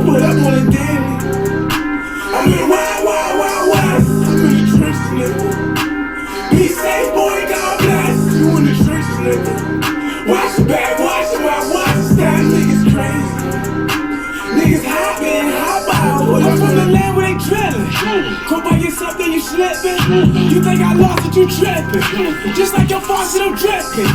Put up on a daily. I'm in the wild, wild, wild west. I'm in the trenches, nigga. Be safe, boy, God bless. You in the trenches, nigga. Watch your back, watch your back, watch your style. Niggas crazy. Niggas hopping, hop out. I'm from the land where they drilling. Come by yourself, then you slipping. You think I lost it, you tripping. Just like your faucet, I'm dripping.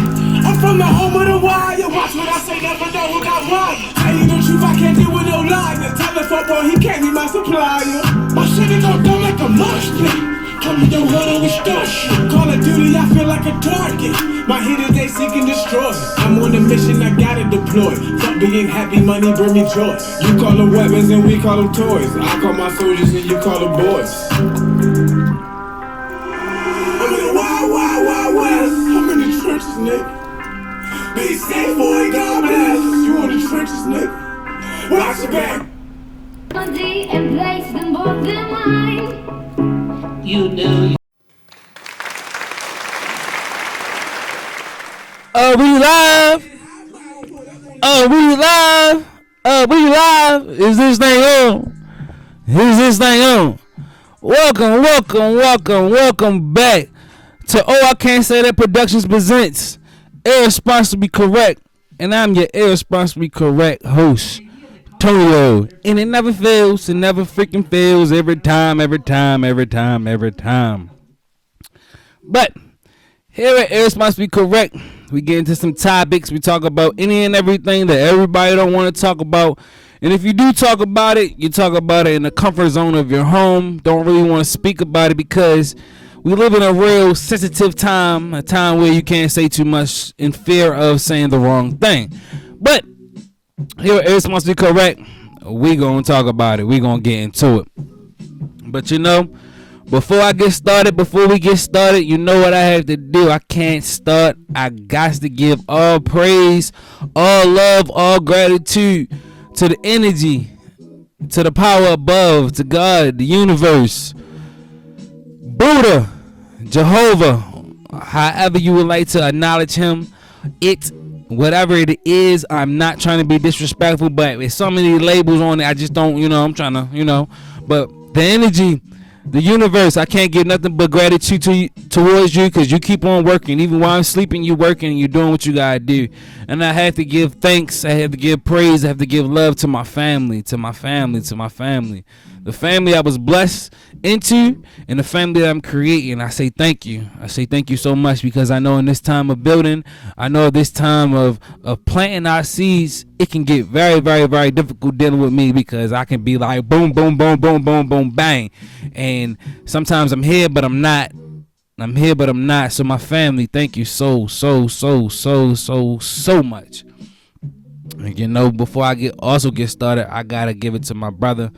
I'm from the home of the wire. Watch what I say, never know who got wire. Tell you the truth, I can't deal with no liar. Tell the fuck boy, he can't be my supplier. My shit is gon' dumb like a mosh pit. Come in your hood and we start shit. Call of Duty, I feel like a target. My hitters, they seek and destroy. I'm on a mission, I gotta deploy. Fuck being happy, money bring me joy. You call them weapons and we call them toys. I call my soldiers and you call them boys. I'm in the wild, wild, wild west. I'm in the trenches, nigga. Be safe, boy, God bless. You in the trenches, nigga. Watch your back. And place them both in mind. You know. We live. We live. We live. Is this thing on? Is this thing on? Welcome back to I Can't Say That Productions presents Irresponsibly Correct, and I'm your Irresponsibly Correct host, Tonio, and it never fails. It never freaking fails. Every time. But here at Irresponsibly Correct, we get into some topics. We talk about any and everything that everybody don't want to talk about. And if you do talk about it, you talk about it in the comfort zone of your home. Don't really want to speak about it because we live in a real sensitive time, a time where you can't say too much in fear of saying the wrong thing. But here at Irresponsibly Correct, we gonna talk about it. We gonna get into it. But you know, before we get started, you know what I have to do. I can't start. I got to give all praise, all love, all gratitude to the energy, to the power above, to God, the universe, Buddha, Jehovah, however you would like to acknowledge him, whatever it is. I'm not trying to be disrespectful, but there's so many labels on it. I just don't, I'm trying to, but the energy, the universe, I can't give nothing but gratitude towards you because you keep on working. Even while I'm sleeping, you working and you're doing what you gotta do. And I have to give thanks. I have to give praise. I have to give love to my family, the family I was blessed into, and the family that I'm creating. I say thank you. I say thank you so much because I know in this time of building, I know this time of planting our seeds, it can get very, very, very difficult dealing with me because I can be like boom, boom, boom, boom, boom, boom, bang. And sometimes I'm here, but I'm not. So my family, thank you so much. And before I get started, I gotta give it to my brother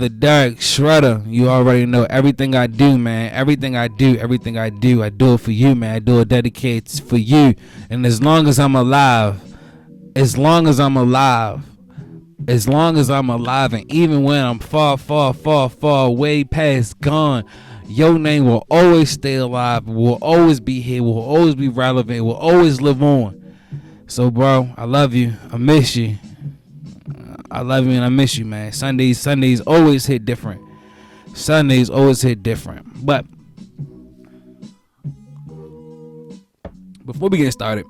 Derek Shredder. You already know everything I do, man. Everything I do, I do it for you, man. I do it dedicated for you. And as long as I'm alive, and even when I'm far way past gone, your name will always stay alive, will always be here, will always be relevant, will always live on. So, bro, I love you. I miss you. I love you and I miss you, man. Sundays always hit different. But before we get started,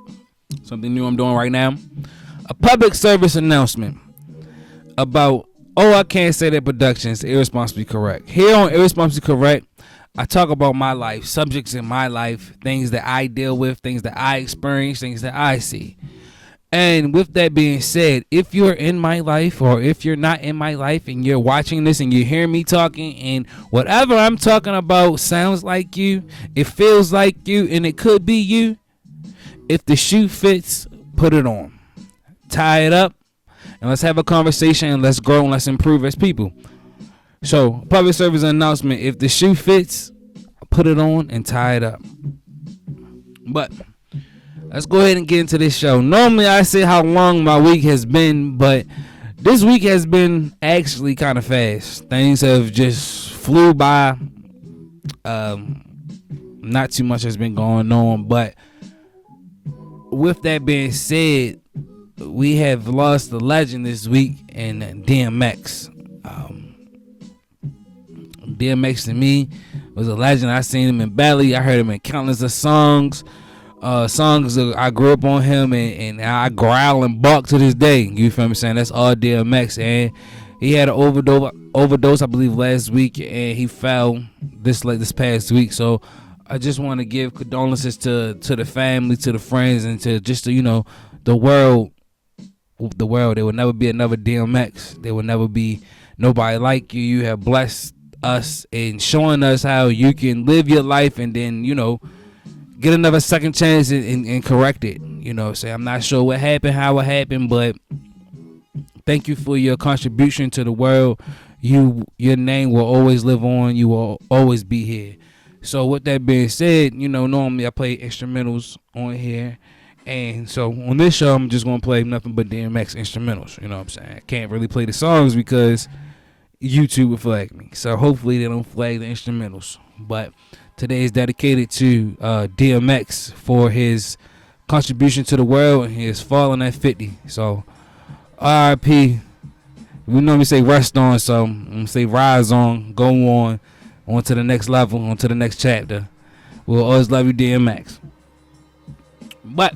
something new I'm doing right now. A public service announcement about I Can't Say That Productions, Irresponsibly Correct. Here on Irresponsibly Correct, I talk about my life, subjects in my life, things that I deal with, things that I experience, things that I see. And with that being said, if you're in my life or if you're not in my life and you're watching this and you hear me talking and whatever I'm talking about sounds like you, it feels like you, and it could be you, if the shoe fits, put it on. Tie it up and let's have a conversation and let's grow and let's improve as people. So, public service announcement, if the shoe fits, put it on and tie it up. But let's go ahead and get into this show. Normally I say how long my week has been, but this week has been actually kind of fast. Things have just flew by. Not too much has been going on, but with that being said, we have lost the legend this week in DMX. DMX to me was a legend. I seen him in Belly. I heard him in countless of songs. Songs I grew up on him, and I growl and bark to this day. You feel me saying? That's all DMX. And he had an overdose, I believe, last week, and he fell this past week. So I just want to give condolences to the family, to the friends, and to just the world. The world. There will never be another DMX. There will never be nobody like you. You have blessed us in showing us how you can live your life, and then get another second chance and correct it. Say I'm not sure what happened, how it happened, but thank you for your contribution to the world. Your name will always live on. You will always be here. So with that being said, normally I play instrumentals on here. And so on this show, I'm just going to play nothing but DMX instrumentals. You know what I'm saying? I can't really play the songs because YouTube will flag me. So hopefully they don't flag the instrumentals. But today is dedicated to DMX for his contribution to the world, and he is falling at 50. So RIP. We normally say rest on, so I'm going to say rise on, go on to the next level, on to the next chapter. We'll always love you, DMX. But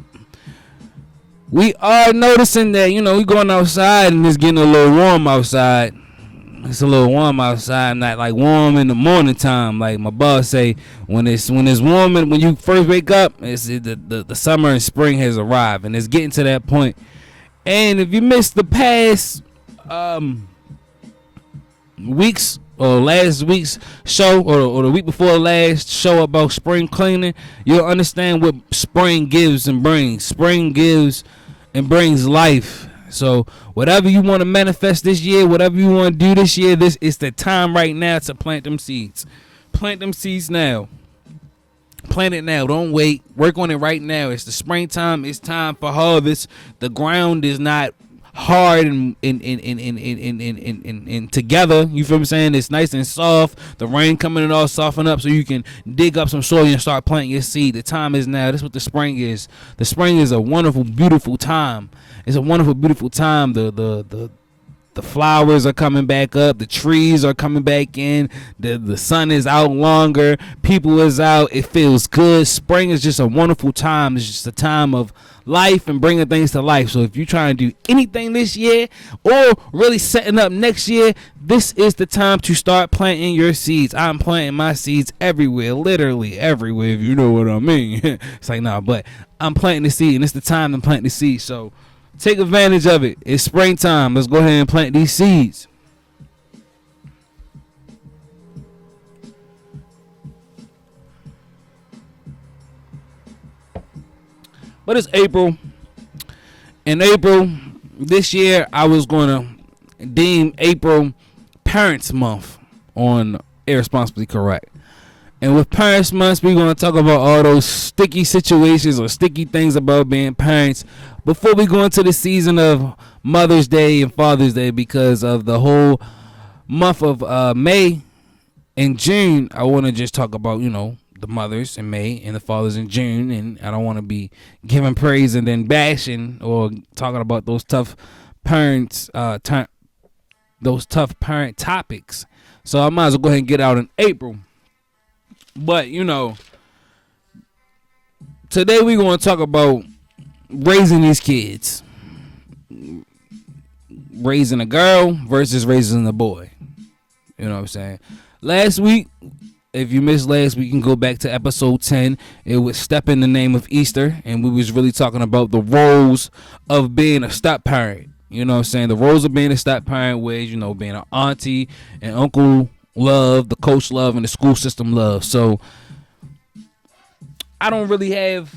we are noticing that, we going outside and it's getting a little warm outside. It's a little warm outside, not like warm in the morning time. Like my boss say, when it's warm and when you first wake up, it's the summer and spring has arrived, and it's getting to that point. And if you missed the past weeks or last week's show or the week before last show about spring cleaning, you'll understand what spring gives and brings. Spring gives and brings life. So whatever you want to manifest this year, whatever you want to do this year, this is the time right now to plant them seeds. Plant them seeds now. Plant it now. Don't wait. Work on it right now. It's the springtime. It's time for harvest. The ground is not hard and together. You feel what I'm saying? It's nice and soft. The rain coming and all soften up so you can dig up some soil and start planting your seed. The time is now. That's what the spring is. The spring is a wonderful, beautiful time. It's a wonderful, beautiful time. The flowers are coming back up. The trees are coming back in. The sun is out longer. People is out. It feels good. Spring is just a wonderful time. It's just a time of life and bringing things to life. So if you're trying to do anything this year or really setting up next year, this is the time to start planting your seeds. I'm planting my seeds everywhere, literally everywhere, if you know what I mean. It's like, nah, but I'm planting the seed, and it's the time to plant the seed. So take advantage of it. It's springtime. Let's go ahead and plant these seeds. But it's April. In April this year, I was going to deem April Parents Month on Irresponsibly Correct. And with Parents Month, we're going to talk about all those sticky situations or sticky things about being parents before we go into the season of Mother's Day and Father's Day, because of the whole month of May and June. I want to just talk about, the mothers in May and the fathers in June, and I don't want to be giving praise and then bashing or talking about those tough parents, those tough parent topics. So I might as well go ahead and get out in April. But today we're going to talk about raising these kids, raising a girl versus raising a boy. You know what I'm saying? Last week, if you missed last week, you can go back to episode 10. It was Step in the Name of Easter, and we was really talking about the roles of being a step parent. You know what I'm saying? The roles of being a step parent, where being an auntie and uncle love, the coach love, and the school system love. So I don't really have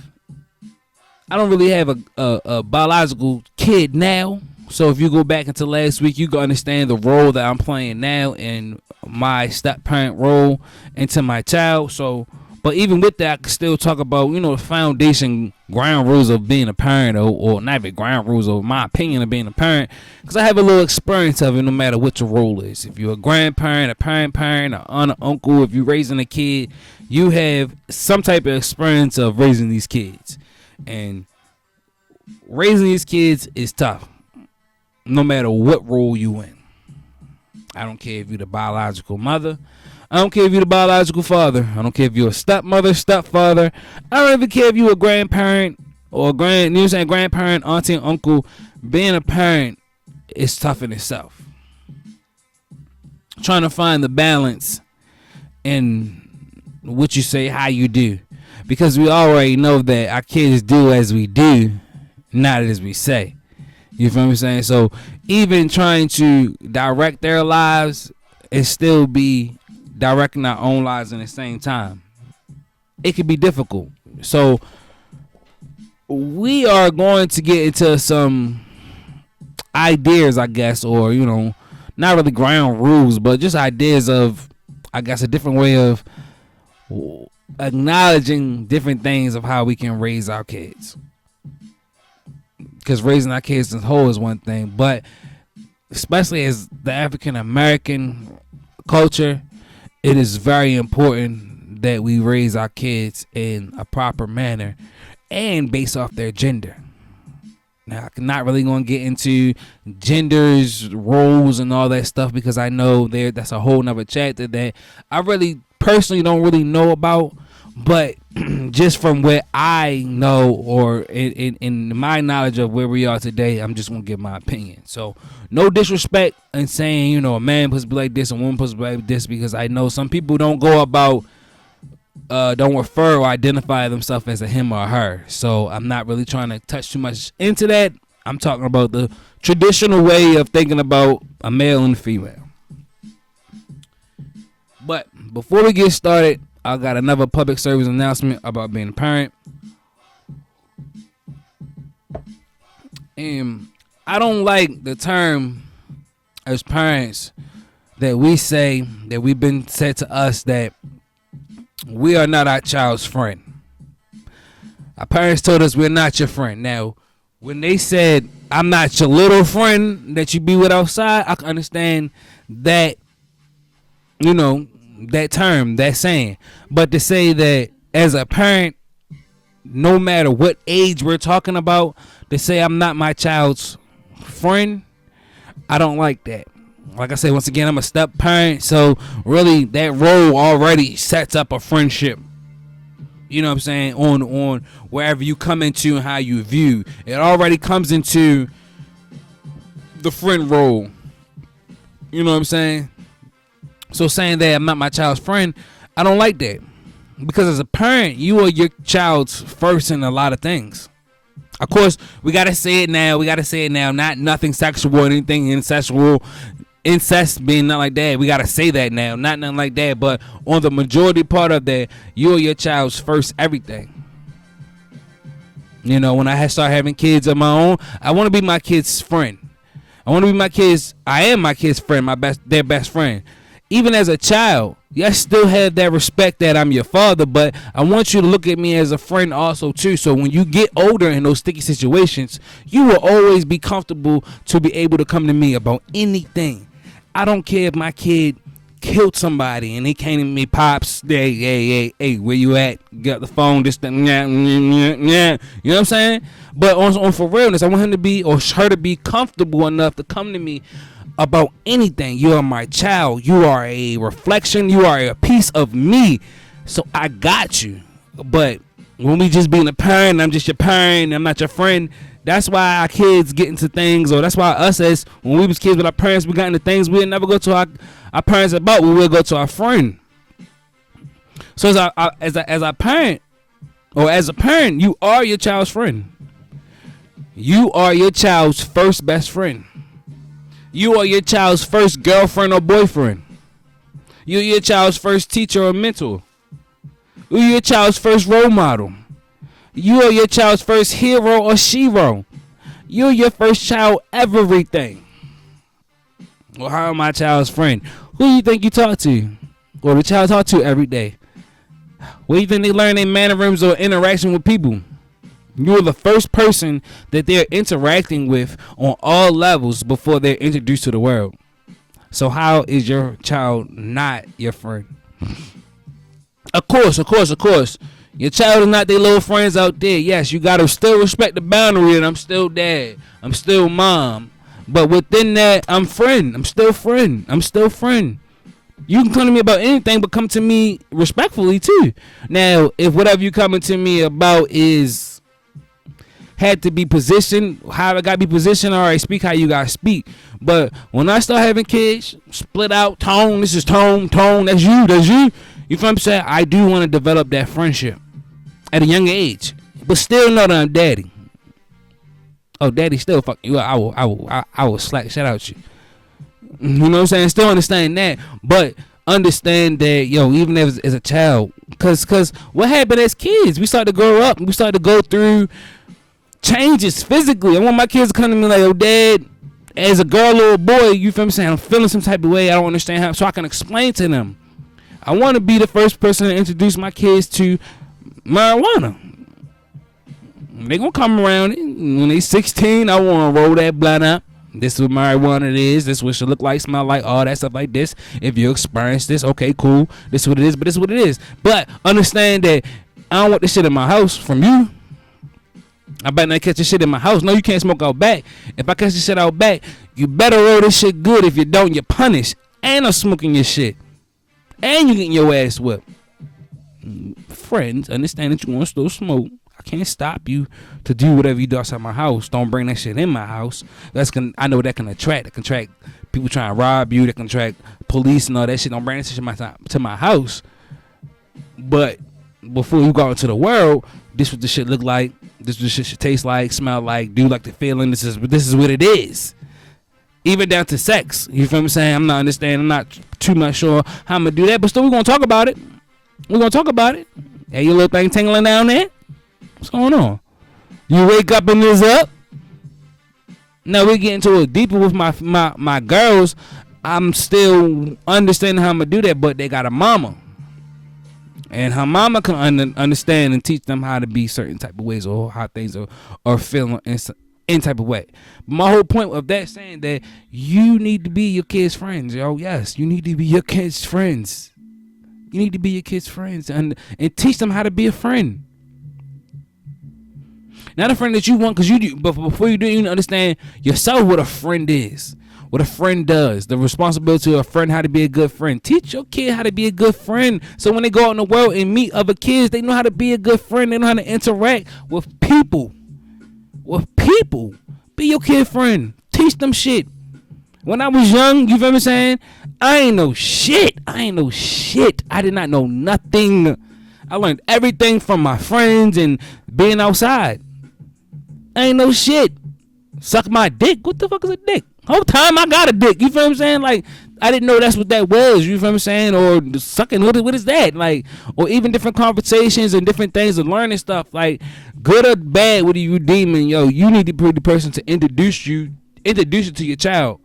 a biological kid now. So if you go back into last week, you can understand the role that I'm playing now in my step parent role into my child. So, but even with that, I can still talk about, the foundation ground rules of being a parent, or not even ground rules of my opinion of being a parent, because I have a little experience of it no matter what your role is. If you're a grandparent, a parent, an aunt, uncle, if you're raising a kid, you have some type of experience of raising these kids. And raising these kids is tough, no matter what role you in. I don't care if you're the biological mother. I don't care if you're the biological father. I don't care if you're a stepmother, stepfather. I don't even care if you're a grandparent or grandparent, auntie, and uncle. Being a parent is tough in itself. Trying to find the balance in what you say, how you do. Because we already know that our kids do as we do, not as we say. You feel me saying? So even trying to direct their lives and still be directing our own lives in the same time, it can be difficult. So we are going to get into some ideas, I guess, or not really ground rules, but just ideas of, I guess, a different way of acknowledging different things of how we can raise our kids. Because raising our kids as a whole is one thing, but especially as the African American culture, it is very important that we raise our kids in a proper manner and based off their gender. Now, I'm not really going to get into genders, roles, and all that stuff because I know that's a whole nother chapter that I really personally don't really know about. But just from what I know, or in my knowledge of where we are today, I'm just going to give my opinion. So no disrespect in saying, a man supposed to be like this and a woman supposed to be like this, because I know some people don't go about, don't refer or identify themselves as a him or a her. So I'm not really trying to touch too much into that. I'm talking about the traditional way of thinking about a male and a female. But before we get started, I got another public service announcement about being a parent. And I don't like the term as parents that we say, that we've been said to us, that we are not our child's friend. Our parents told us we're not your friend. Now, when they said, I'm not your little friend that you be with outside, I can understand that, that term, that saying. But to say that as a parent, no matter what age we're talking about, to say I'm not my child's friend, I don't like that. Like I said, once again, I'm a step parent, so really that role already sets up a friendship. You know what I'm saying? On wherever you come into and how you view. It already comes into the friend role. You know what I'm saying? So saying that I'm not my child's friend, I don't like that. Because as a parent, you are your child's first in a lot of things. Of course, we got to say it now. Not nothing sexual or anything incestual. Incest being not like that. We got to say that now. Not nothing like that. But on the majority part of that, you are your child's first everything. When I start having kids of my own, I want to be my kid's friend. I am my kid's friend, their best friend. Even as a child, you still have that respect that I'm your father, but I want you to look at me as a friend also too. So when you get older in those sticky situations, you will always be comfortable to be able to come to me about anything. I don't care if my kid killed somebody and he came to me, pops, hey, where you at? Got the phone, this, that, yeah. You know what I'm saying? But on for realness, I want him to be, or her to be, comfortable enough to come to me about anything. You are my child. You are a reflection. You are a piece of me. So I got you. But when we just being a parent, I'm just your parent, I'm not your friend. That's why our kids get into things, or that's why us, as when we was kids with our parents, we got into things we'd never go to our parents about. We will go to our friend. So as a parent, or as a parent, you are your child's friend. You are your child's first best friend. You are your child's first girlfriend or boyfriend. You're your child's first teacher or mentor. You're your child's first role model. You are your child's first hero or shero. You're your first child everything. Well, how am my child's friend? Who do you think you talk to? Or the child talk to every day? What do you think they learn in mannerisms or interaction with people? You're the first person that they're interacting with on all levels before they're introduced to the world. So how is your child not your friend? Of course, Your child is not their little friends out there. Yes, you gotta still respect the boundary, and I'm still dad. I'm still mom. But within that, I'm friend. I'm still friend. I'm still friend. You can come to me about anything, but come to me respectfully too. Now, if whatever you coming to me about is had to be positioned, how it got to be positioned, all right, speak how you got to speak. But when I start having kids, split out, tone, this is tone, that's you. You feel what I'm saying? I do want to develop that friendship at a young age, but still know that I'm daddy. Oh, daddy still fuck you up. I will slack shit out you. You know what I'm saying? Still understand that, but understand that, yo, even as a child, cause what happened as kids, we start to grow up, we start to go through changes physically. I want my kids to come to me like, yo, dad, as a girl or a boy, you feel what I'm saying? I'm feeling some type of way. I don't understand how, so I can explain to them. I want to be the first person to introduce my kids to marijuana. They gonna come around when they 16. I want to roll that blunt up. This is what marijuana is. This is what it should look like, smell like, all that stuff like this. If you experience this, okay, cool. This is what it is, but this is what it is. But understand that I don't want this shit in my house from you. I better not catch this shit in my house. No, you can't smoke out back. If I catch this shit out back, you better roll this shit good. If you don't, you're punished. And I'm smoking your shit. And you getting your ass whipped. Friends, understand that you want to still smoke. I can't stop you to do whatever you do outside my house. Don't bring that shit in my house. I know that can attract people trying to rob you. That can attract police and all that shit. Don't bring that shit to my house. But before you go out into the world, this what the shit look like. This what the shit should taste like, smell like, do like the feeling. This is what it is. Even down to sex. You feel what I'm saying? I'm not understanding. I'm not too much sure how I'm gonna do that. But still, we're gonna talk about it. Hey, your little thing tingling down there? What's going on? You wake up and it's up. Now we get into it deeper with my girls. I'm still understanding how I'm gonna do that, but they got a mama, and her mama can understand and teach them how to be certain type of ways or how things are feeling in type of way. But my whole point of that saying that you need to be your kids' friends, yo. Yes, you need to be your kids' friends. You need to be your kids' friends and teach them how to be a friend. Not a friend that you want because you do, but before you do, you need to understand yourself what a friend is, what a friend does, the responsibility of a friend, how to be a good friend. Teach your kid how to be a good friend, so when they go out in the world and meet other kids, they know how to be a good friend. They know how to interact with people. Be your kid friend. Teach them shit. When I was young, you feel what I'm saying? I ain't know shit. I did not know nothing. I learned everything from my friends and being outside. I ain't no shit. Suck my dick. What the fuck is a dick? Whole time I got a dick. You feel what I'm saying? Like, I didn't know that's what that was. You feel what I'm saying? Or sucking. What is that? Like, or even different conversations and different things and learning stuff. Like, good or bad, what are you deeming? Yo, you need to be the person to introduce you to your child.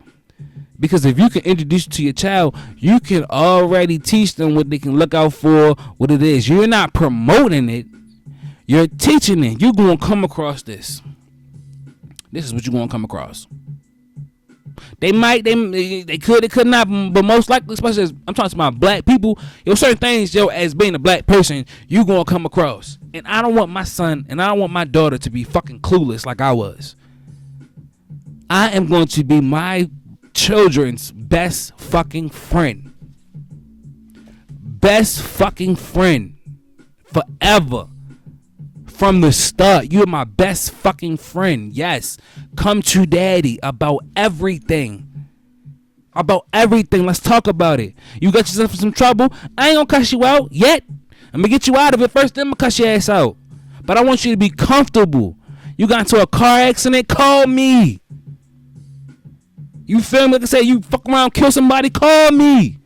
Because if you can introduce it to your child, you can already teach them what they can look out for, what it is. You're not promoting it. You're teaching it. You're going to come across this. This is what you're going to come across. They could not, but most likely, especially as I'm talking about black people, certain things, as being a black person, you're going to come across. And I don't want my son and I don't want my daughter to be fucking clueless like I was. I am going to be my children's best fucking friend. Best fucking friend. Forever. From the start, you're my best fucking friend. Yes. Come to daddy about everything. Let's talk about it. You got yourself in some trouble? I ain't gonna cuss you out yet. I'm gonna get you out of it first, then I'm gonna cuss your ass out. But I want you to be comfortable. You got into a car accident? Call me. You feel me? Like I say, you fuck around, kill somebody? Call me.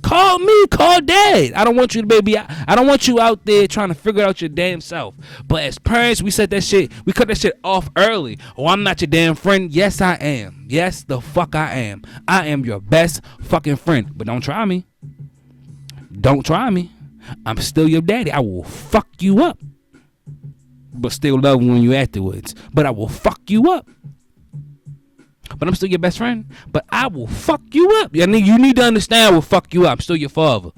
Call dad. I don't want you to I don't want you out there trying to figure out your damn self. But as parents, we cut that shit off early. Oh, I'm not your damn friend. Yes, I am. Yes, the fuck I am. I am your best fucking friend. But don't try me. I'm still your daddy. I will fuck you up. But still love when you afterwards. But I will fuck you up. But I'm still your best friend. But I will fuck you up. You need to understand I will fuck you up. I'm still your father.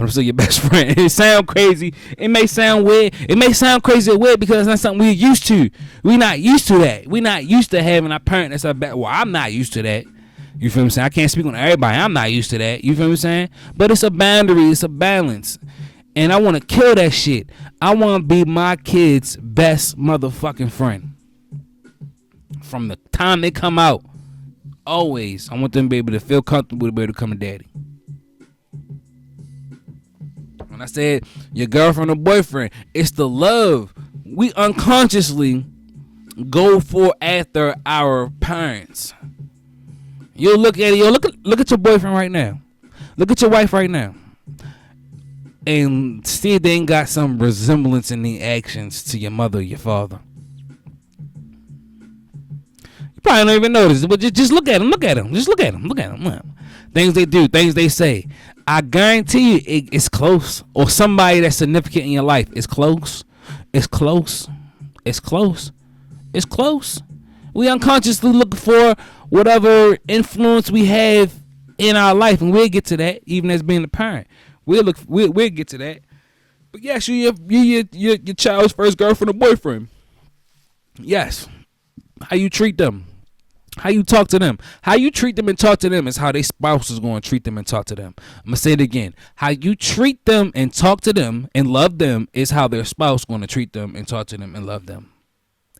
but I'm still your best friend. It sound crazy. It may sound weird. It may sound crazy or weird because it's not something we're used to. We're not used to that. We're not used to having a parent that's our best. Well, I'm not used to that. You feel what I'm saying? I can't speak on everybody. I'm not used to that. You feel what I'm saying? But it's a boundary. It's a balance. And I want to kill that shit. I want to be my kid's best motherfucking friend. From the time they come out, always. I want them to be able to feel comfortable to be able to come to daddy. When I said your girlfriend or boyfriend, it's the love. We unconsciously go for after our parents. You'll look at it. Look at your boyfriend right now. Look at your wife right now, and see if they ain't got some resemblance in the actions to your mother or your father. You probably don't even notice it, but just look at them. Look at them. Just look at them. Look at them. Things they do, things they say. I guarantee you, it's close. Or somebody that's significant in your life is close. It's close. It's close. It's close. We unconsciously look for whatever influence we have in our life, and we'll get to that. Even as being a parent, we'll get to that. But yes, you your child's first girlfriend or boyfriend. Yes, how you treat them, how you talk to them, how you treat them and talk to them is how their spouse is going to treat them and talk to them. I'm gonna say it again. How you treat them and talk to them and love them is how their spouse is going to treat them and talk to them and love them.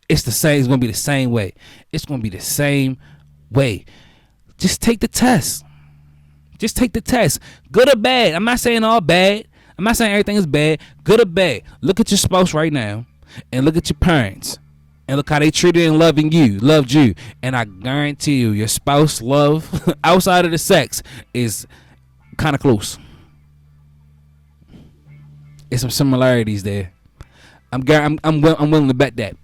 It's the same. It's going to be the same way. It's going to be the same way. Just take the test. Just take the test. Good or bad. I'm not saying all bad. I'm not saying everything is bad. Good or bad. Look at your spouse right now and look at your parents and look how they treated and loved you. And I guarantee you, your spouse love outside of the sex is kind of close. There's some similarities there. I'm willing to bet that.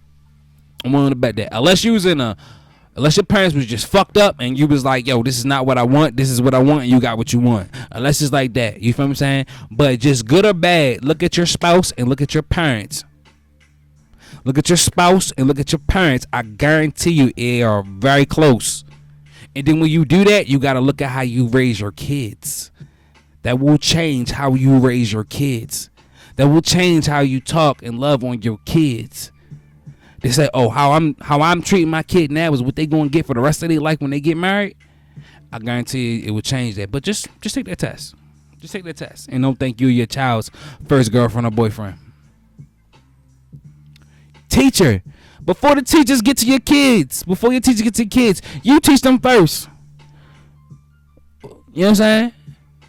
I'm willing to bet that. Unless your parents was just fucked up and you was like, yo, this is not what I want. This is what I want. And you got what you want. Unless it's like that. You feel what I'm saying? But just good or bad, look at your spouse and look at your parents. Look at your spouse and look at your parents. I guarantee you they are very close. And then when you do that, you got to look at how you raise your kids. That will change how you raise your kids. That will change how you talk and love on your kids. They say, oh, how I'm treating my kid now is what they gonna get for the rest of their life when they get married. I guarantee you it will change that. But just take that test. Just take that test. And don't think you're your child's first girlfriend or boyfriend. Teacher. Before the teachers get to your kids, you teach them first. You know what I'm saying?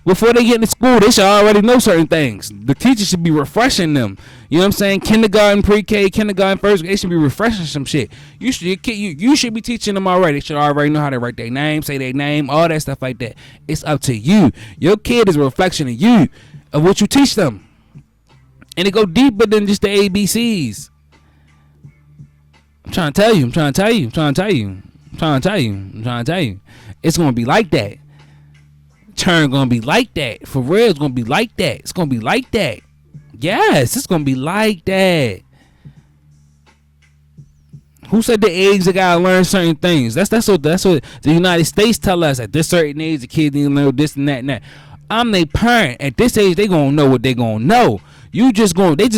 Before they get into school, they should already know certain things. The teacher should be refreshing them. You know what I'm saying? Kindergarten, pre-K, kindergarten, first grade, they should be refreshing some shit. You should be teaching them already. They should already know how to write their name, say their name, all that stuff like that. It's up to you. Your kid is a reflection of you, of what you teach them. And it go deeper than just the ABCs. I'm trying to tell you. It's going to be like that. Turn gonna be like that. For real, it's gonna be like that. It's gonna be like that. Yes, it's gonna be like that. Who said the age they gotta learn certain things? That's what the United States tell us. At this certain age, the kid need to know this and that and that. I'm their parent. At this age, they gonna know what they gonna know. They just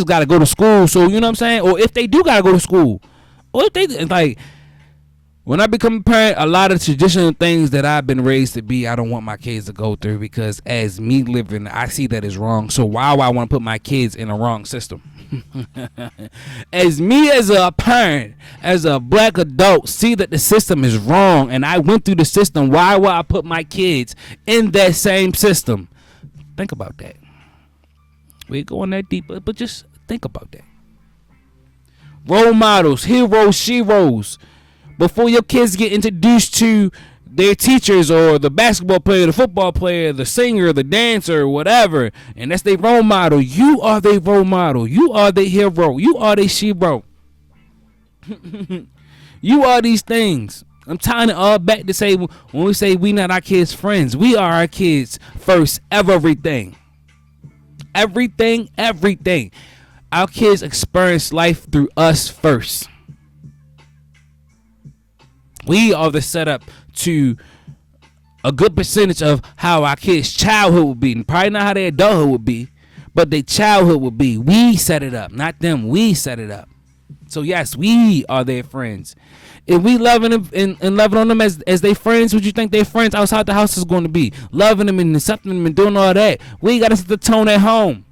gotta go to school. So you know what I'm saying? Or if they do gotta go to school, or if they like. When I become a parent, a lot of traditional things that I've been raised to be, I don't want my kids to go through, because as me living, I see that as wrong. So why would I want to put my kids in a wrong system? As me as a parent, as a black adult, see that the system is wrong and I went through the system, why would I put my kids in that same system? Think about that. We ain't going that deep, but just think about that. Role models, heroes, sheroes. Before your kids get introduced to their teachers or the basketball player, the football player, the singer, the dancer, whatever, and that's their role model, you are their role model. You are their hero. You are their shero. You are these things. I'm tying it all back to say, when we say we not our kids' friends, we are our kids' first everything. Everything. Our kids experience life through us first. We are the setup to a good percentage of how our kids' childhood would be, and probably not how their adulthood would be, but their childhood would be. We set it up, not them. We set it up. So yes, we are their friends. If we loving them and loving on them as their friends, what you think their friends outside the house is going to be? Loving them and accepting them and doing all that. We got to set the tone at home.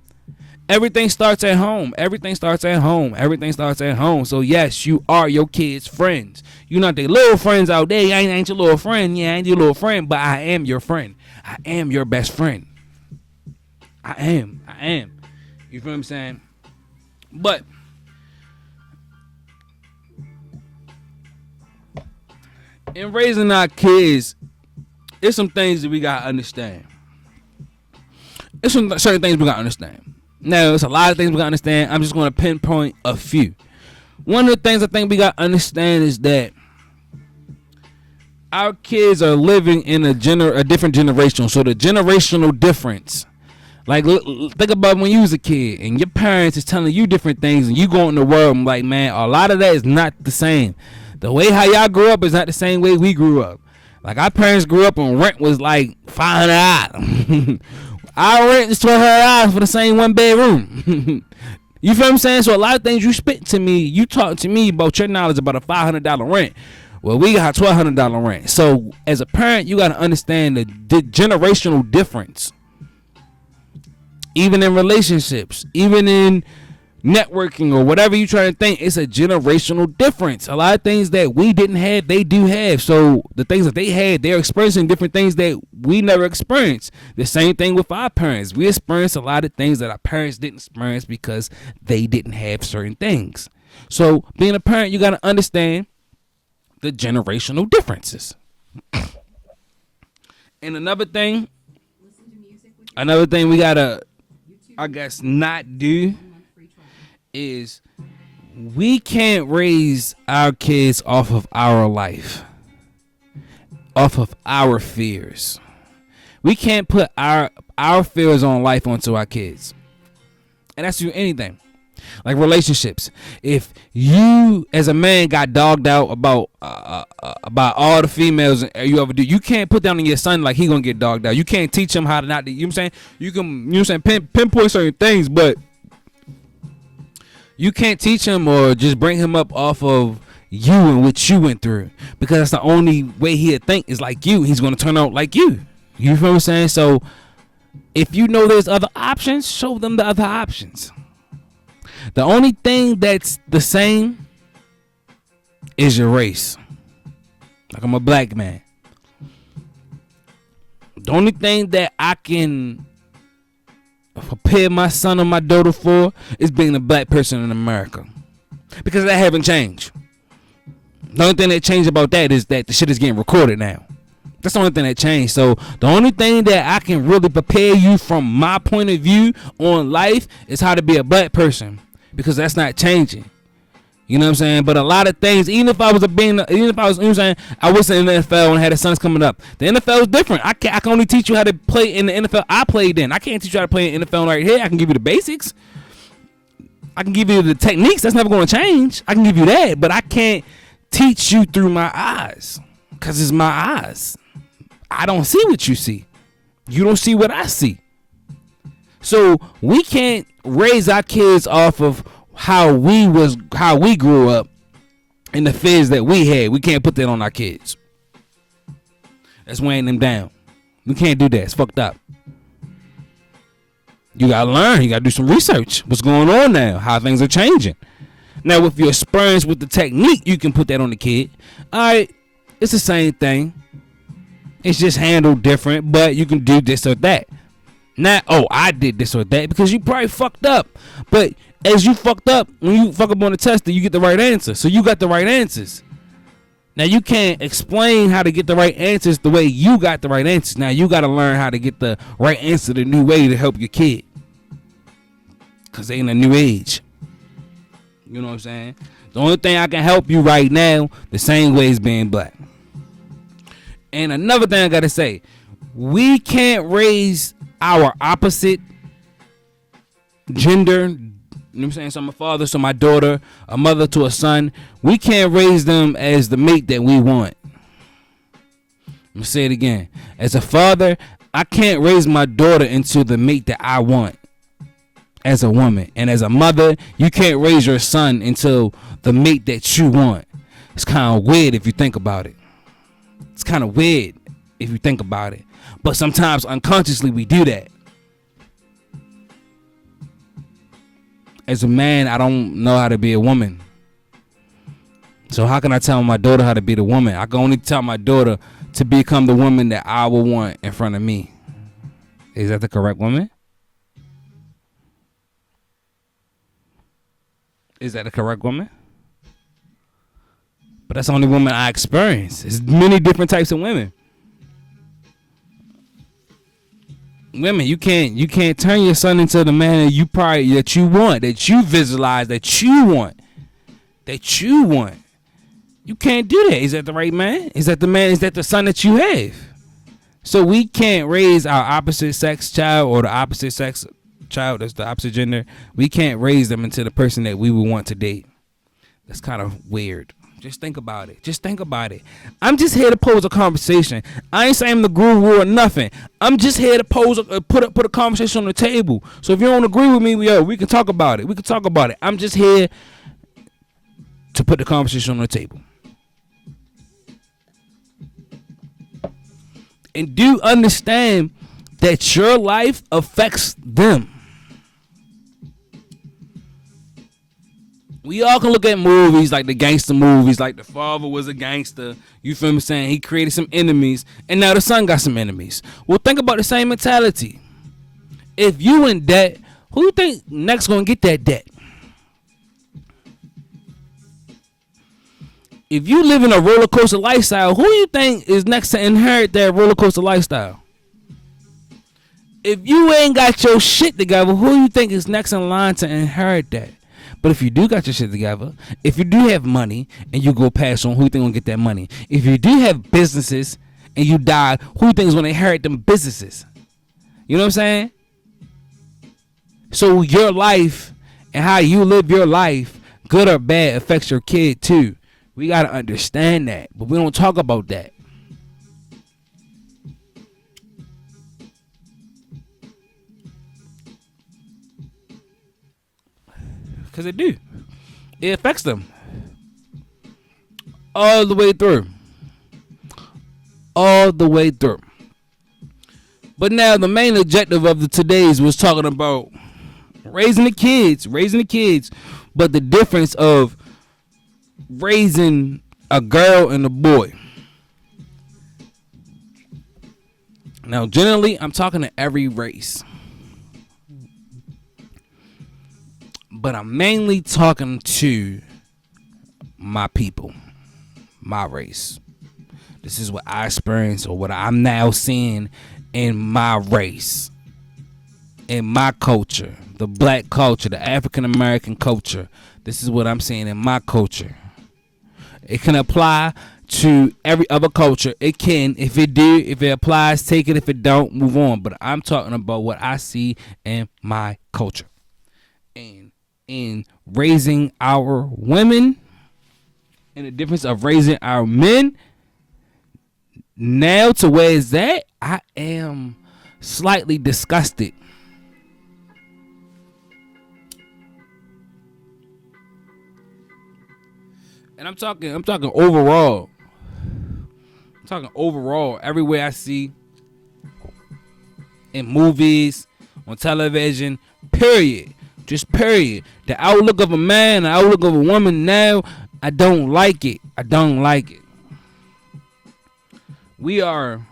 Everything starts at home. Everything starts at home. Everything starts at home. So yes, you are your kids' friends. You're not their little friends out there. I ain't your little friend. Yeah, I ain't your little friend, but I am your friend. I am your best friend. I am. You feel what I'm saying? But in raising our kids, there's some things that we gotta understand. There's some certain things we gotta understand. Now, there's a lot of things we gotta understand. I'm just gonna pinpoint a few. One of the things I think we gotta understand is that our kids are living in a different generation. So the generational difference, like think about when you was a kid and your parents is telling you different things, and you go in the world and like, man, a lot of that is not the same. The way how y'all grew up is not the same way we grew up. Like our parents grew up and rent was like $500. Our rent is $1,200 for the same one bedroom. You feel what I'm saying? So a lot of things you spit to me, you talk to me about your knowledge about a $500 rent. Well, we got $1,200 rent. So as a parent, you got to understand the generational difference. Even in relationships, even in networking or whatever you trying to think, it's a generational difference. A lot of things that we didn't have, they do have. So the things that they had, they're experiencing different things that we never experienced. The same thing with our parents. We experienced a lot of things that our parents didn't experience because they didn't have certain things. So being a parent, you got to understand the generational differences. And another thing we gotta, I guess, not do is we can't raise our kids off of our life, off of our fears. We can't put our fears on life onto our kids. And that's do anything. Like relationships. If you as a man got dogged out about all the females you ever do, you can't put that on your son like he gonna get dogged out. You can't teach him how to not, you know what I'm saying? You can, you know what I'm saying, pinpoint certain things, but you can't teach him or just bring him up off of you and what you went through, because that's the only way he'll think is like you. He's gonna turn out like you. You feel what I'm saying? So if you know there's other options, show them the other options. The only thing that's the same is your race. Like I'm a black man. The only thing that I can prepare my son or my daughter for is being a black person in America, because that haven't changed. The only thing that changed about that is that the shit is getting recorded now. That's the only thing that changed. So the only thing that I can really prepare you from my point of view on life is how to be a black person, because that's not changing. You know what I'm saying? But a lot of things, even if I was, you know what I'm saying, I was in the NFL and had the Suns coming up. The NFL is different. I can only teach you how to play in the NFL I played in. I can't teach you how to play in the NFL right here. I can give you the basics. I can give you the techniques. That's never going to change. I can give you that, but I can't teach you through my eyes, because it's my eyes. I don't see what you see. You don't see what I see. So we can't raise our kids off of how we grew up and the fears that we had. We can't put that on our kids. That's weighing them down. We can't do that. It's fucked up. You gotta learn. You gotta do some research. What's going on now? How things are changing. Now, with your experience with the technique, you can put that on the kid. All right, it's the same thing. It's just handled different, but you can do this or that. Not, oh, I did this or that, because you probably fucked up. But as you fucked up, when you fuck up on the test, you get the right answer. So you got the right answers. Now, you can't explain how to get the right answers the way you got the right answers. Now, you got to learn how to get the right answer the new way to help your kid, because they in a new age. You know what I'm saying? The only thing I can help you right now, the same way as being black. And another thing I got to say, we can't raise our opposite gender, you know what I'm saying? So I'm a father, so my daughter, a mother to a son. We can't raise them as the mate that we want. gonna say it again. As a father, I can't raise my daughter into the mate that I want as a woman. And as a mother, you can't raise your son into the mate that you want. It's kind of weird if you think about it. It's kind of weird if you think about it. But sometimes unconsciously we do that. As a man, I don't know how to be a woman. So how can I tell my daughter how to be the woman? I can only tell my daughter to become the woman that I would want in front of me. Is that the correct woman? Is that the correct woman? But that's the only woman I experience. There's many different types of women. Women, you can't turn your son into the man that you want, that you visualize, that you want. You can't do that. Is that the right man? Is that the man? Is that the son that you have? So we can't raise our opposite sex child or the opposite sex child that's the opposite gender. We can't raise them into the person that we would want to date. That's kind of weird. Just think about it. I'm just here to pose a conversation. I ain't saying the guru or nothing. I'm just here to put a conversation on the table. So if you don't agree with me, we can talk about it. I'm just here to put the conversation on the table. And do understand that your life affects them. We all can look at movies like the gangster movies, like the father was a gangster. You feel me saying? He created some enemies, and now the son got some enemies. Well, think about the same mentality. If you in debt, who you think next gonna get that debt? If you live in a roller coaster lifestyle, who you think is next to inherit that roller coaster lifestyle? If you ain't got your shit together, who you think is next in line to inherit that? But if you do got your shit together, if you do have money and you go pass on, who you think gonna get that money? If you do have businesses and you die, who you think is gonna inherit them businesses? You know what I'm saying? So your life and how you live your life, good or bad, affects your kid too. We gotta understand that, but we don't talk about that. Because it do. It affects them. All the way through. But now the main objective of the today's was talking about raising the kids. But the difference of raising a girl and a boy. Now, generally, I'm talking to every race. But I'm mainly talking to my people, my race. This is what I experience or what I'm now seeing in my race, in my culture, the black culture, the African American culture. This is what I'm seeing in my culture. It can apply to every other culture. It can. If it applies, take it. If it don't, move on. But I'm talking about what I see in my culture. And in raising our women and the difference of raising our men now to where is that, I am slightly disgusted. And I'm talking overall. I'm talking overall. Everywhere I see in movies, on television, period. Just period. The outlook of a man, the outlook of a woman now, I don't like it. We are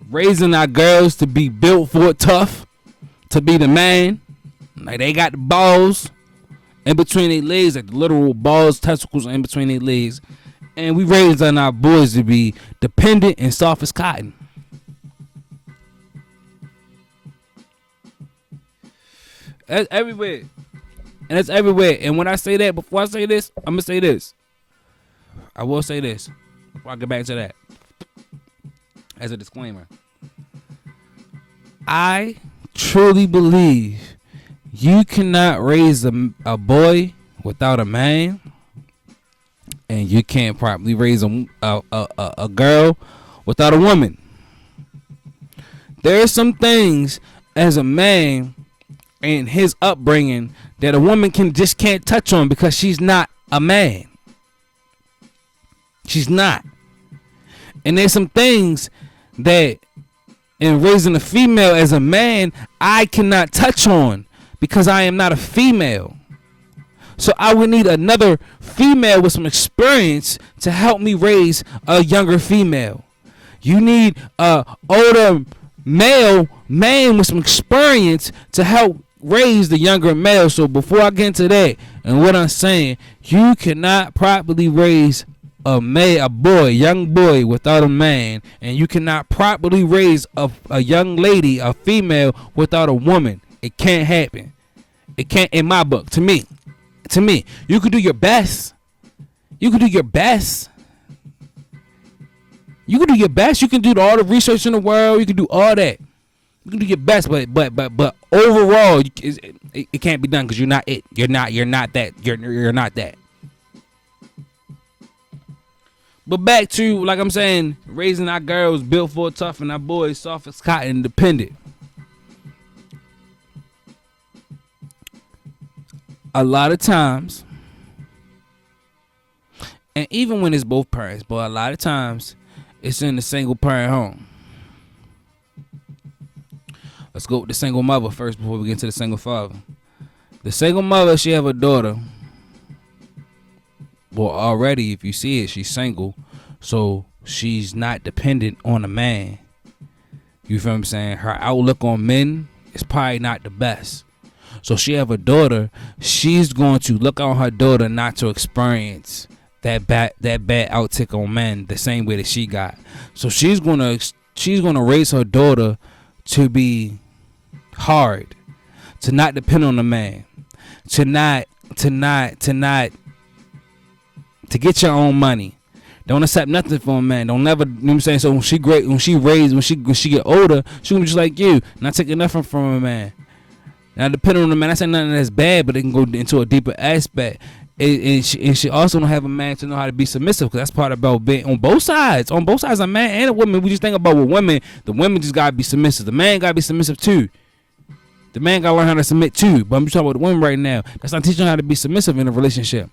raising our girls to be built for it tough, to be the man. Like they got the balls in between their legs, like the literal balls, testicles in between their legs. And we raising our boys to be dependent and soft as cotton. That's everywhere. And it's everywhere. And when I say that, before I say this, I'm going to say this. I will say this before I get back to that. As a disclaimer. I truly believe you cannot raise a boy without a man. And you can't properly raise a girl without a woman. There are some things as a man and his upbringing that a woman can't touch on because she's not a man. She's not. And there's some things that in raising a female as a man I cannot touch on because I am not a female. So I would need another female with some experience to help me raise a younger female. You need a older male man with some experience to help raise the younger male. So before I get into that and what I'm saying, you cannot properly raise a young boy without a man, and you cannot properly raise a young lady, a female, without a woman. It can't happen. It can't, in my book. To me, you can do your best. You can do your best. You can do your best. You can do all the research in the world. You can do all that. You can do your best, but overall, it can't be done because you're not it. You're not that. You're not that. But back to, like I'm saying, raising our girls built for tough and our boys soft as cotton, independent. A lot of times, and even when it's both parents, but a lot of times it's in the single parent home. Let's go with the single mother first before we get into the single father. The single mother, she have a daughter. Well, already, if you see it, she's single, so she's not dependent on a man. You feel what I'm saying? Her outlook on men is probably not the best. So she have a daughter. She's going to look on her daughter not to experience that bad outtake on men the same way that she got. So she's gonna raise her daughter to be hard, to not depend on a man, to get your own money. Don't accept nothing from a man. Don't never, you know what I'm saying? So when she get older, she gonna be just like you, not taking nothing from a man. Now depending on the man, I say nothing that's bad, but it can go into a deeper aspect. And she also don't have a man to know how to be submissive, because that's part about being on both sides. On both sides, a man and a woman. We just think about with women, the women just gotta be submissive. The man gotta be submissive too. The man gotta learn how to submit too. But I'm just talking about the women right now. That's not teaching how to be submissive in a relationship.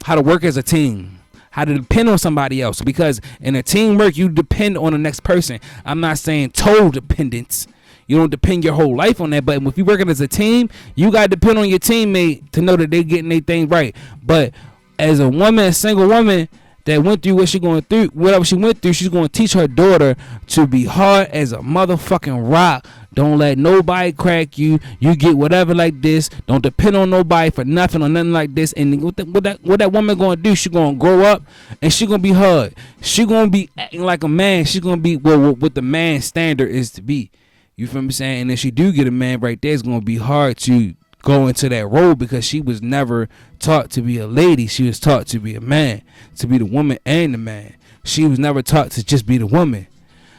How to work as a team. How to depend on somebody else. Because in a teamwork, you depend on the next person. I'm not saying total dependence. You don't depend your whole life on that, but if you're working as a team, you got to depend on your teammate to know that they getting their thing right. But as a woman, a single woman that went through what she going through, whatever she went through, she's going to teach her daughter to be hard as a motherfucking rock. Don't let nobody crack you. You get whatever like this. Don't depend on nobody for nothing or nothing like this. And what that woman going to do, she going to grow up and she going to be hard. She going to be acting like a man. She going to be what the man standard is to be. You feel me saying? And if she do get a man right there, it's going to be hard to go into that role because she was never taught to be a lady. She was taught to be a man, to be the woman and the man. She was never taught to just be the woman.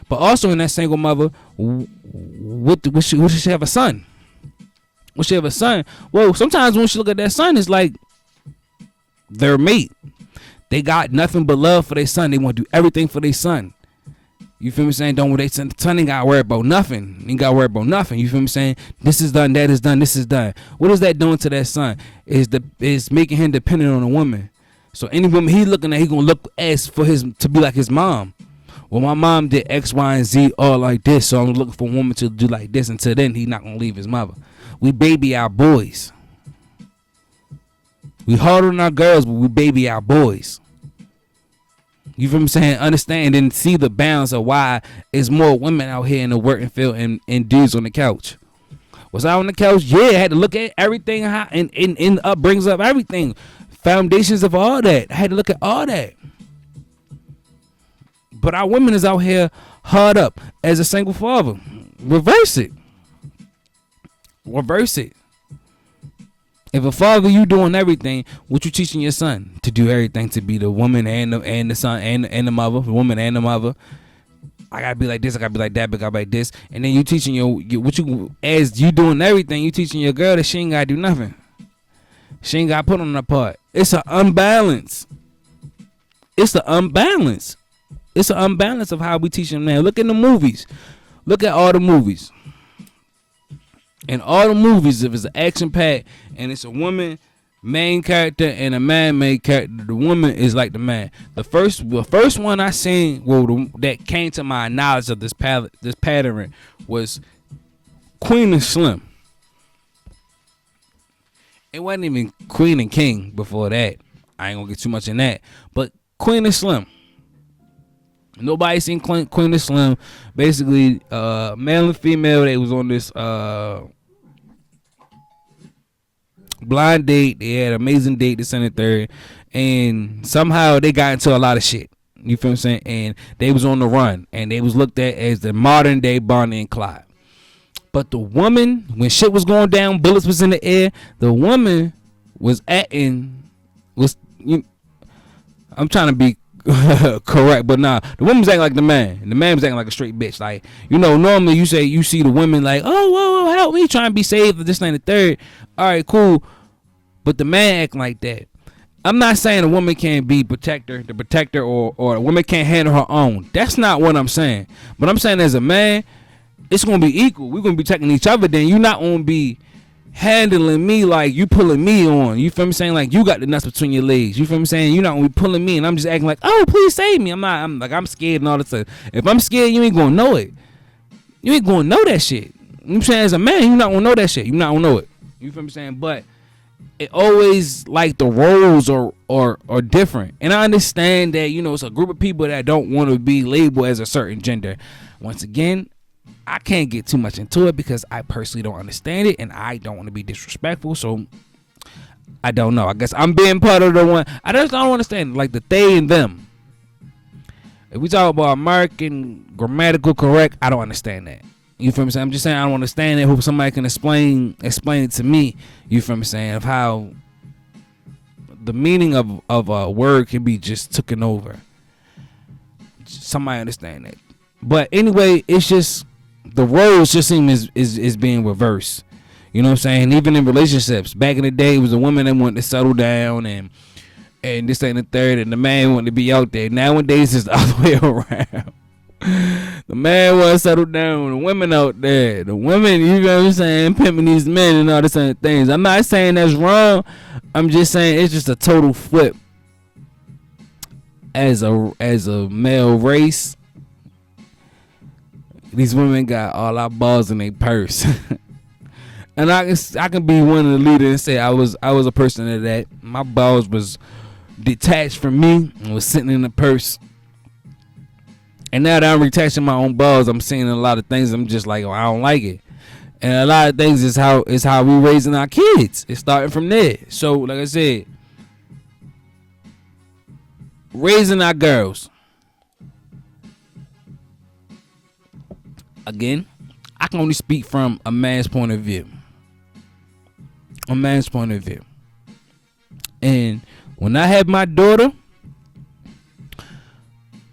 But also in that single mother, would she have a son? Would she have a son? Well, sometimes when she look at that son, it's like their mate. They got nothing but love for their son. They want to do everything for their son. You feel me saying? Don't they son ain't got to worry about nothing. Ain't got to worry about nothing. You feel me saying? This is done, that is done, this is done. What is that doing to that son? Is making him dependent on a woman. So any woman he looking at, he gonna look as for his to be like his mom. Well, my mom did X, Y, and Z all like this, so I'm looking for a woman to do like this. Until then, he not gonna leave his mother. We baby our boys. We hard on our girls, but we baby our boys. You feel me saying? Understand and see the balance of why there's more women out here in the working field and dudes on the couch. Was I on the couch? Yeah, I had to look at everything and brings up everything. Foundations of all that. I had to look at all that. But our women is out here hard up as a single father. Reverse it. Reverse it. If a father, you doing everything, what you teaching your son? To do everything, to be the woman and the son and the mother, the woman and the mother. I gotta be like this, I gotta be like that, but I gotta be like this. And then you teaching as you doing everything, you teaching your girl that she ain't gotta do nothing. She ain't gotta put on her part. It's an unbalance. It's an unbalance. it's an unbalance of how we teach them now. Look at the movies. Look at all the movies. In all the movies, if it's an action pack and it's a woman main character and a man main character, the woman is like the man. The first one I seen, that came to my knowledge of this pattern was Queen and Slim. It wasn't even Queen and King before that. I ain't gonna get too much in that, but Queen and Slim. Nobody seen Queen and Slim. Basically, male and female, they was on this blind date. They had an amazing date, this and the third, and somehow they got into a lot of shit. You feel what I'm saying? And they was on the run, and they was looked at as the modern day Bonnie and Clyde. But the woman, when shit was going down, bullets was in the air, the woman was I'm trying to be correct, but nah, the woman was acting like the man, and the man was acting like a straight bitch. Like, normally you see the women like, oh, whoa, help me, trying to be saved for this and the third. All right, cool, but the man acting like that. I'm not saying a woman can't be the protector, or a woman can't handle her own. That's not what I'm saying. But I'm saying as a man, it's gonna be equal. We're gonna be protecting each other. Then you're not gonna be handling me like you pulling me on. You feel me saying? Like you got the nuts between your legs. You feel me saying? You're not gonna be pulling me and I'm just acting like, oh, please save me. I'm scared and all this stuff. If I'm scared, you ain't gonna know it. You ain't gonna know that shit. You know what I'm saying? As a man, you're not gonna know that shit. You're not gonna know it. You feel me saying? But it always, like, the roles are different. And I understand that, it's a group of people that don't want to be labeled as a certain gender. Once again, I can't get too much into it because I personally don't understand it and I don't want to be disrespectful. So I don't know. I guess I'm being part of the one. I just don't understand, like, the they and them. If we talk about American grammatical correct, I don't understand that. You feel me saying? I'm just saying I don't understand it. Hope somebody can explain it to me. You feel me saying? Of how the meaning of a word can be just taken over. Somebody understand that. But anyway, it's just the roles just seem is being reversed. You know what I'm saying? Even in relationships, back in the day, it was a woman that wanted to settle down and this ain't the third, and the man wanted to be out there. Nowadays, it's the other way around. The man want to settle down, the women out there. The women, you know what I'm saying, pimping these men and all this other things. I'm not saying that's wrong. I'm just saying it's just a total flip. As a male race, these women got all our balls in their purse. And I can be one of the leaders and say I was a person of that. My balls was detached from me and was sitting in the purse. And now that I'm retaching my own balls, I'm seeing a lot of things. I'm just like, oh, I don't like it. And a lot of things is how we raising our kids. It's starting from there. So, like I said, raising our girls. Again, I can only speak from a man's point of view. A man's point of view. And when I had my daughter,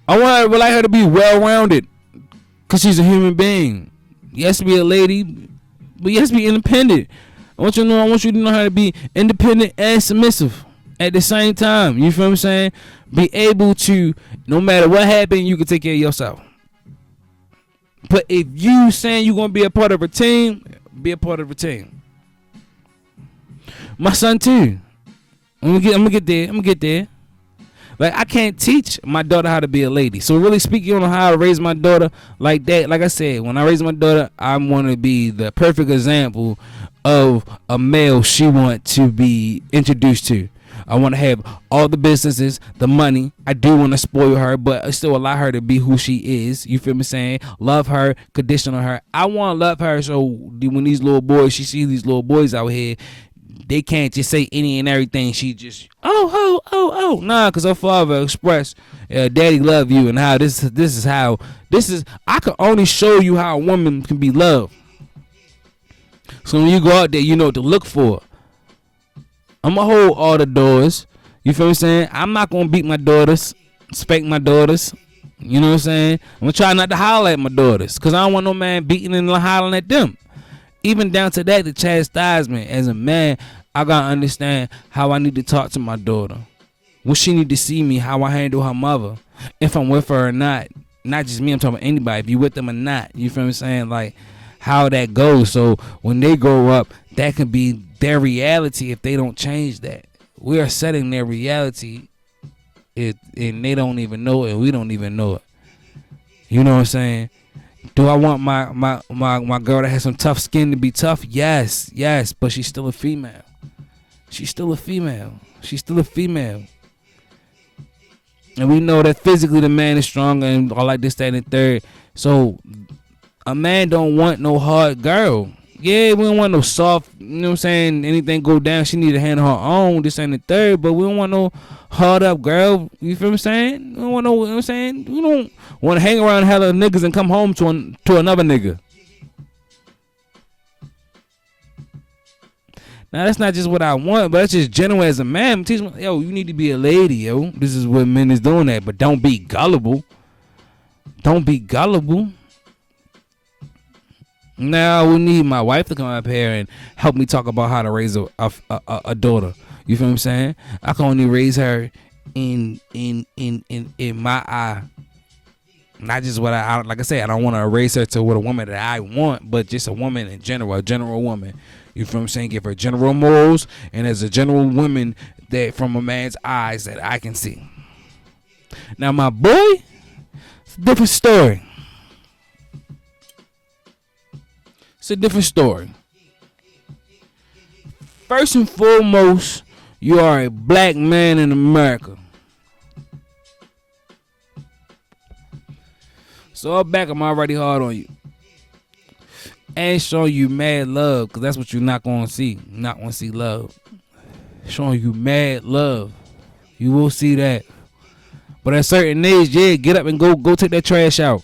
I would like her to be well-rounded, because she's a human being. Yes, to be a lady, but yes, be independent. I want you to know how to be independent and submissive at the same time. You feel what I'm saying? Be able to, no matter what happens, you can take care of yourself. But if you saying you're gonna be a part of a team, be a part of a team. My son too. I'm gonna get there. Like, I can't teach my daughter how to be a lady. So really speaking on how to raise my daughter like that, like I said, when I raise my daughter, I want to be the perfect example of a male she want to be introduced to. I want to have all the businesses, the money. I do want to spoil her, but I still allow her to be who she is. You feel me saying? Love her, condition on her. I want to love her so when these little boys, she sees these little boys out here, they can't just say any and everything. She just, oh. Nah, because her father expressed, daddy love you, and how this is, I can only show you how a woman can be loved. So when you go out there, you know what to look for. I'm going to hold all the doors. You feel what I'm saying? I'm not going to beat my daughters, spank my daughters. You know what I'm saying? I'm going to try not to holler at my daughters, because I don't want no man beating and hollering at them. Even down to that, the chastisement. As a man, I got to understand how I need to talk to my daughter. What she need to see me, how I handle her mother. if I'm with her or not. Not just me, I'm talking about anybody. If you with them or not, you feel what I'm saying? Like how that goes. So when they grow up, that can be their reality if they don't change that. We are setting their reality, and they don't even know it, and we don't even know it. You know what I'm saying? Do I want my girl that has some tough skin to be tough? Yes, but she's still a female. She's still a female. And we know that physically the man is stronger and all like this, that, and the third. So a man don't want no hard girl. Yeah, we don't want no soft, you know what I'm saying? Anything go down, she need to handle her own, this and the third. But we don't want no hard up girl. You feel what I'm saying? We don't want no, you know what I'm saying? We don't want to hang around hella niggas and come home to another nigga. Now that's not just what I want, but that's just general as a man. Teach me, yo, you need to be a lady, yo. This is what men is doing that, but don't be gullible. Don't be gullible. Now we need my wife to come up here and help me talk about how to raise a daughter. You feel what I'm saying? I can only raise her in my eye. Not just what I like I said, I don't want to erase her to what a woman that I want, but just a woman in general, a general woman. You feel what I'm saying? Give her general morals, and as a general woman that from a man's eyes that I can see. Now my boy, it's a different story. It's a different story. First and foremost, you are a black man in America. So up back, I'm already hard on you. And showing you mad love, because that's what you're not going to see. You're not going to see love. Showing you mad love. You will see that. But at certain age, yeah, get up and go take that trash out.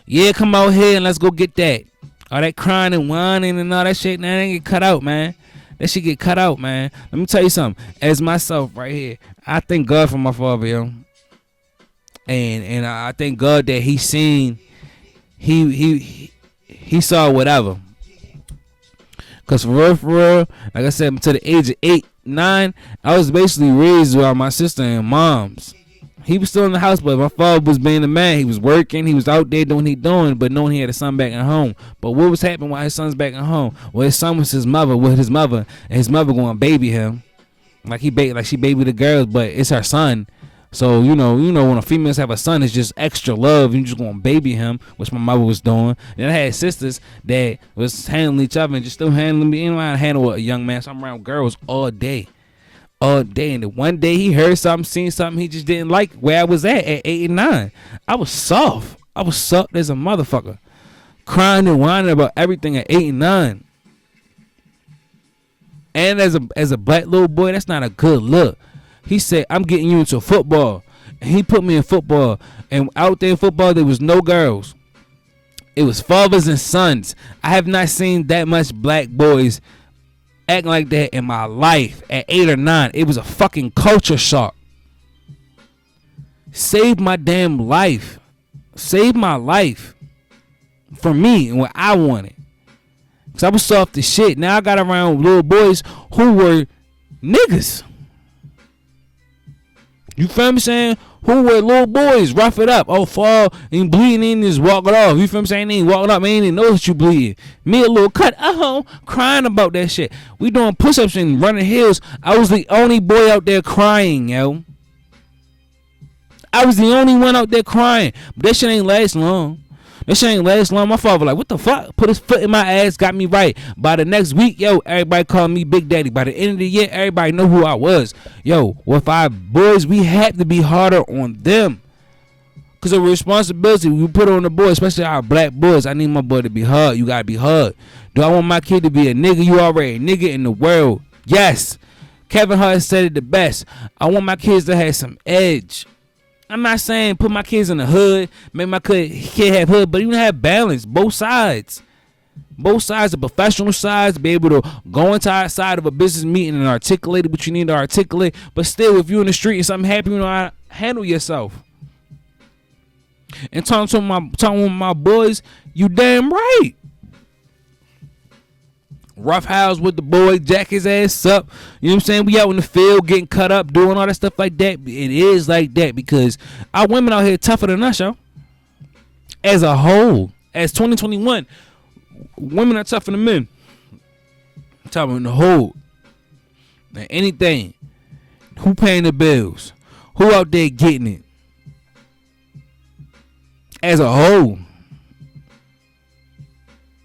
Yeah, come out here and let's go get that. All that crying and whining and all that shit, that ain't get cut out, man. That shit get cut out, man. Let me tell you something. As myself right here, I thank God for my father, yo. And I thank God that he seen, he saw whatever. Cause for real, like I said, to the age of 8, 9, I was basically raised by my sister and moms. He was still in the house, but my father was being a man. He was working, he was out there doing what he doing, but knowing he had a son back at home. But what was happening while his son's back at home? Well, his son was his mother with his mother, and his mother going to baby him, like she baby the girls, but it's her son. So you know when a females have a son, it's just extra love. You just gonna baby him, which my mother was doing. And I had sisters that was handling each other and just still handling me. You know how to handle a young man. So I'm around girls all day. And then one day he heard something, seen something he just didn't like where I was at 8 and 9. I was soft. As a motherfucker, crying and whining about everything at 8 and 9. And as a black little boy, that's not a good look. He said, I'm getting you into football. And he put me in football. And out there in football, there was no girls. It was fathers and sons. I have not seen that much black boys acting like that in my life at 8 or 9. It was a fucking culture shock. Saved my damn life. Saved my life. For me and what I wanted. Because I was soft as shit. Now I got around little boys who were niggas. You feel what I'm saying? Who were little boys, rough it up. Oh, fall and bleeding in, just walk it off. You feel what I'm saying? They ain't walking up, man, ain't even know that you bleeding. Me a little cut, crying about that shit. We doing push-ups and running hills. I was the only boy out there crying, yo. I was the only one out there crying. But that shit ain't last long. My father like, what the fuck? Put his foot in my ass, got me right. By the next week, yo, everybody called me Big Daddy. By the end of the year, everybody know who I was. Yo, with our boys, we had to be harder on them. Because of responsibility we put on the boys, especially our black boys. I need my boy to be hard. You got to be hard. Do I want my kid to be a nigga? You already a nigga in the world. Yes. Kevin Hart said it the best. I want my kids to have some edge. I'm not saying put my kids in the hood, make my kid have hood, but you have balance, both sides. Both sides, the professional sides, be able to go into outside of a business meeting and articulate what you need to articulate. But still, if you're in the street and something happens, you know how to handle yourself. And talking with my boys, you damn right. rough house with the boy, jack his ass up. You know what I'm saying? We out in the field getting cut up, doing all that stuff like that. It is like that because our women out here tougher than us, yo. As a whole, as 2021, women are tougher than men. I'm talking about the whole. And anything. Who paying the bills? Who out there getting it? As a whole.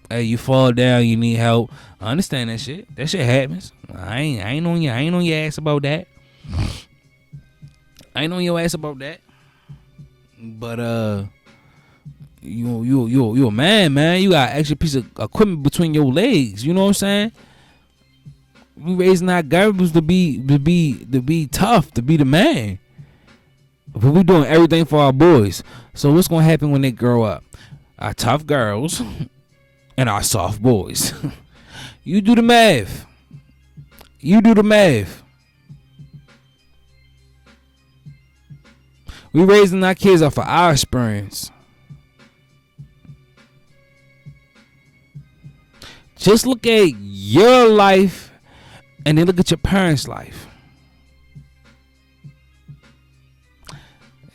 Hey, you fall down, you need help. I understand that shit. That shit happens. I ain't on your ass about that. I ain't on your ass about that. But you a man. You got an extra piece of equipment between your legs. You know what I'm saying? We raising our girls to be tough, to be the man. But we doing everything for our boys. So what's gonna happen when they grow up? Our tough girls and our soft boys. You do the math. We raising our kids off of our experience. Just look at your life and then look at your parents' life.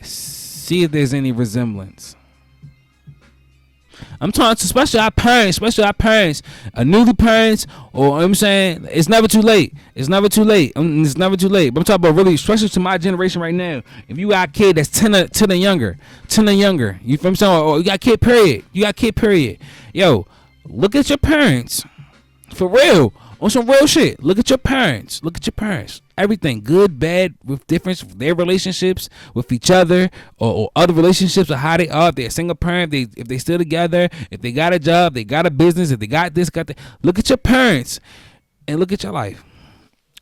See if there's any resemblance. I'm talking to especially our parents, newly parents, or I'm saying it's never too late. It's never too late. But I'm talking about really, especially to my generation right now. If you got a kid that's 10 and younger, you feel what I'm saying? Or you got a kid period. Yo, look at your parents. For real. On some real shit. Look at your parents. Everything, good, bad, with difference, their relationships with each other, or other relationships, or how they are. If they're a single parent, if they still together, if they got a job, they got a business, if they got this, got that. Look at your parents and look at your life.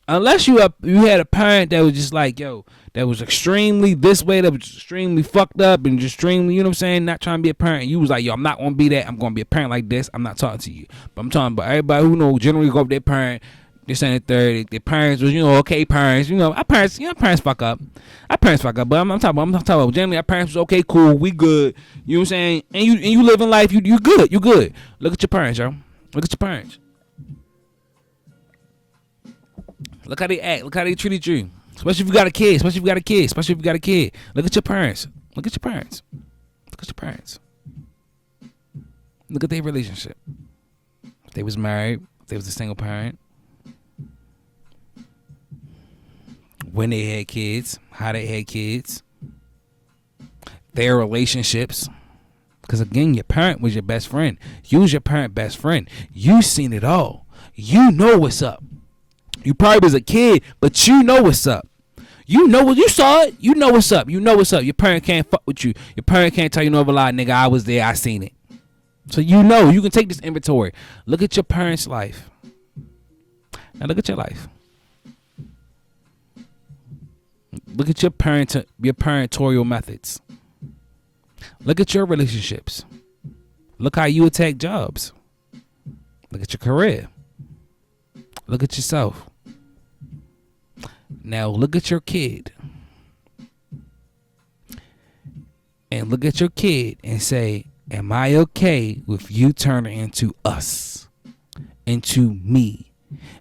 Unless you had a parent that was just like, yo, that was extremely this way, that was extremely fucked up and just extremely, you know what I'm saying, not trying to be a parent. You was like, yo, I'm not going to be that. I'm going to be a parent like this. I'm not talking to you. But I'm talking about everybody who know generally go up their parent, this and the third. Their parents was, okay parents. Our parents, parents fuck up. But I'm talking about generally our parents was okay, cool, we good. You know what I'm saying? And you living life, you good. Look at your parents, yo. Look at your parents. Look how they act. Look how they treated you. Especially if you got a kid. Look at your parents. Look at their relationship. If they was married, if they was a single parent. When they had kids, how they had kids. Their relationships. Because again, your parent was your best friend. You was your parent best friend. You seen it all. You know what's up. You probably was a kid, but you know what's up. You know what you saw it. You know what's up. Your parent can't fuck with you. Your parent can't tell you no lie, nigga. I was there. I seen it. So you can take this inventory. Look at your parents' life. Now look at your life. Look at your parentorial methods. Look at your relationships. Look how you attack jobs. Look at your career. Look at yourself. Now look at your kid. And look at your kid and say, am I okay with you turning into us? Into me?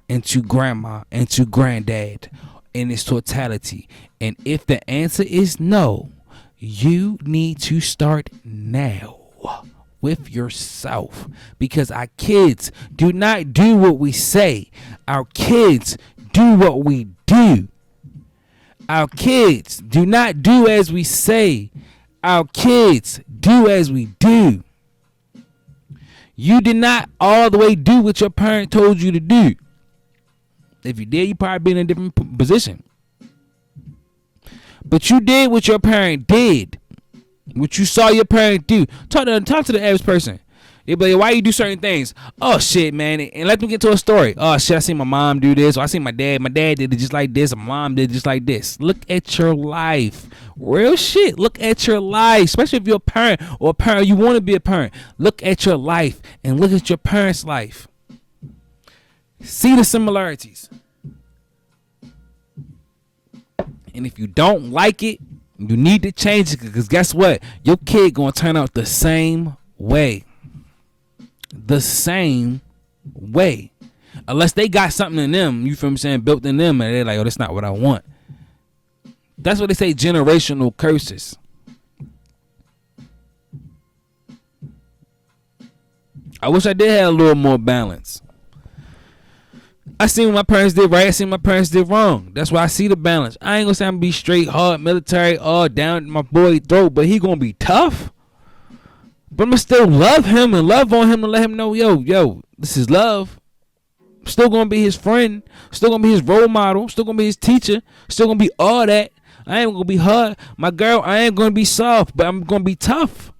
Into grandma? Into granddad? In its totality? And if the answer is no, you need to start now with yourself, because our kids do not do what we say. Our kids do what we do. Our kids do not do as we say. Our kids do as we do. You did not all the way do what your parent told you to do. If you did, you probably be in a different position. But you did what your parent did. What you saw your parent do. Talk to the average person. They be like, why you do certain things? Oh shit, man. And let them get to a story. Oh shit, I seen my mom do this. Or I seen my dad. My dad did it just like this. My mom did it just like this. Look at your life. Real shit. Look at your life. Especially if you're a parent or a parent, you want to be a parent. Look at your life and look at your parents' life. See the similarities. And if you don't like it, you need to change it, because guess what? Your kid gonna turn out the same way. The same way. Unless they got something in them, you feel what I'm saying, built in them, and they're like, oh, that's not what I want. That's what they say, generational curses. I wish I did have a little more balance. I seen what my parents did right. I seen what my parents did wrong. That's why I see the balance. I ain't gonna say I'm gonna be straight, hard, military, all down my boy throat, but he gonna be tough. But I'm gonna still love him and love on him and let him know, yo, this is love. Still gonna be his friend. Still gonna be his role model. Still gonna be his teacher. Still gonna be all that. I ain't gonna be hard. My girl, I ain't gonna be soft, but I'm gonna be tough.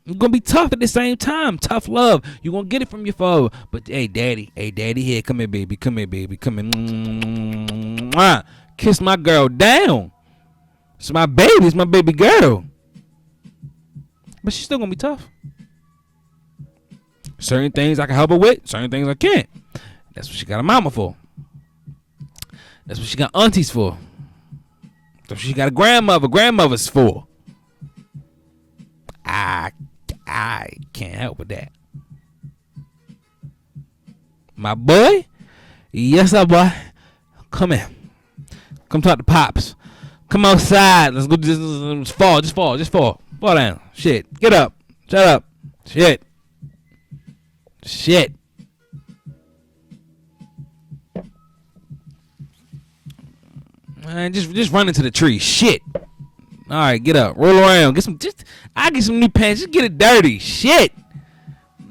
I'm gonna be tough at the same time. Tough love. You gonna get it from your father. But hey, daddy, here, come here, baby, come here, Mwah. Kiss my girl down. It's my baby, it's my baby girl. But she's still gonna be tough. Certain things I can help her with, certain things I can't. That's what she got a mama for. That's what she got aunties for. That's what she got a grandmothers for. I can't help with that. My boy, yes, sir, boy. Come here. Come talk to Pops. Come outside. Let's go. Just fall. Fall down. Shit. Get up. Shut up. Shit. Man, just run into the tree. Shit. All right, get up, roll around, I get some new pants, just get it dirty, shit.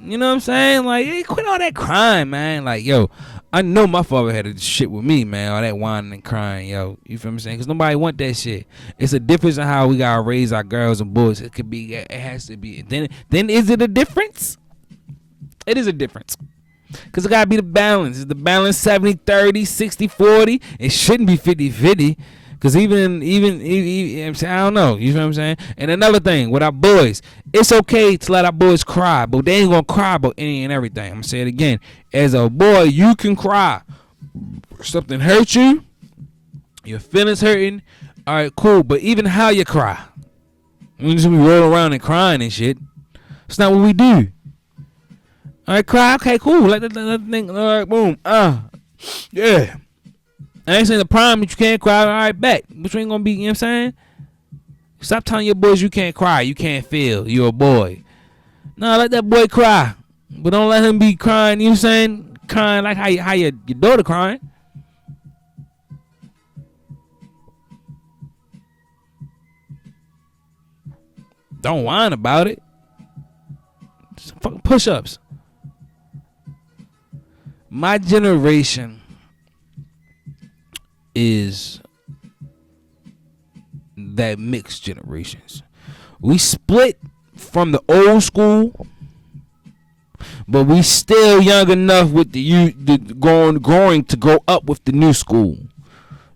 You know what I'm saying? Like, hey, quit all that crying, man. Like, yo, I know my father had a shit with me, man. All that whining and crying, yo. You feel what I'm saying? Because nobody want that shit. It's a difference in how we gotta raise our girls and boys. It has to be. Then is it a difference? It is a difference. Because it gotta be the balance. Is the balance 70-30, 60-40? It shouldn't be 50-50. Because even I don't know. You know what I'm saying? And another thing with our boys, it's okay to let our boys cry, but they ain't going to cry about any and everything. I'm going to say it again. As a boy, you can cry. Something hurt you. Your feelings hurting. All right, cool. But even how you cry. We just be rolling around and crying and shit. It's not what we do. All right, cry. Okay, cool. Let the thing. All right, boom. Yeah. I ain't saying the problem that you can't cry. All right, bet. But you ain't gonna be, you know what I'm saying? Stop telling your boys you can't cry, you can't feel. You're a boy. No, let that boy cry. But don't let him be crying, you know what I'm saying? Crying like how your daughter crying. Don't whine about it. Just fucking push-ups. My generation is that mixed generations. We split from the old school, but we still young enough with the growing to grow up with the new school.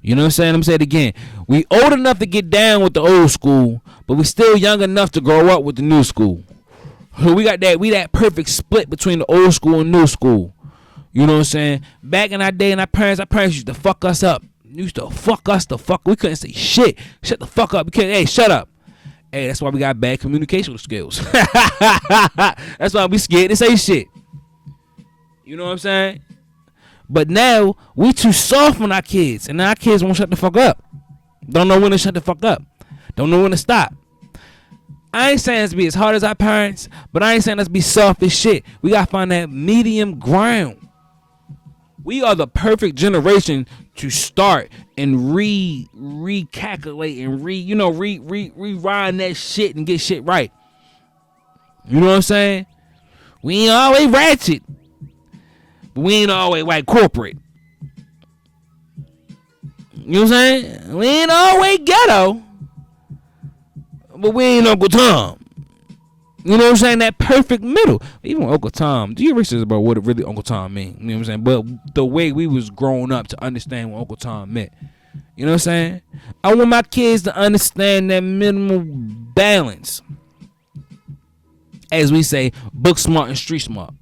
You know what I'm saying? I'm saying it again. We old enough to get down with the old school, but we still young enough to grow up with the new school. So we that perfect split between the old school and new school. You know what I'm saying? Back in our day, and our parents used to fuck us up. Used to fuck us the fuck. We couldn't say shit. Shut the fuck up. Hey, shut up. Hey, that's why we got bad communication skills. That's why we scared to say shit. You know what I'm saying? But now we too soft on our kids, and now our kids won't shut the fuck up. Don't know when to shut the fuck up. Don't know when to stop. I ain't saying us be as hard as our parents, but I ain't saying us be soft as shit. We gotta find that medium ground. We are the perfect generation to start and recalculate and rewind that shit and get shit right. You know what I'm saying? We ain't always ratchet, but we ain't always white corporate. You know what I'm saying? We ain't always ghetto, but we ain't Uncle Tom. You know what I'm saying? That perfect middle. Even with Uncle Tom, do you research about what really Uncle Tom mean? You know what I'm saying? But the way we was growing up to understand what Uncle Tom meant. You know what I'm saying? I want my kids to understand that minimal balance. As we say, book smart and street smart.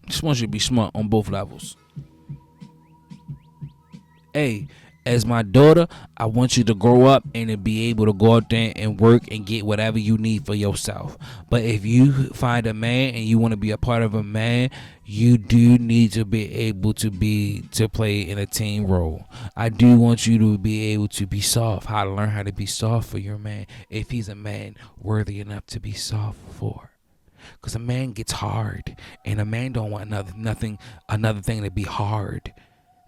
Just want you to be smart on both levels. Hey, as my daughter, I want you to grow up and to be able to go out there and work and get whatever you need for yourself. But if you find a man and you want to be a part of a man, you do need to be able to play in a team role. I do want you to be able to be soft. How to learn how to be soft for your man if he's a man worthy enough to be soft for. Because a man gets hard, and a man don't want another thing to be hard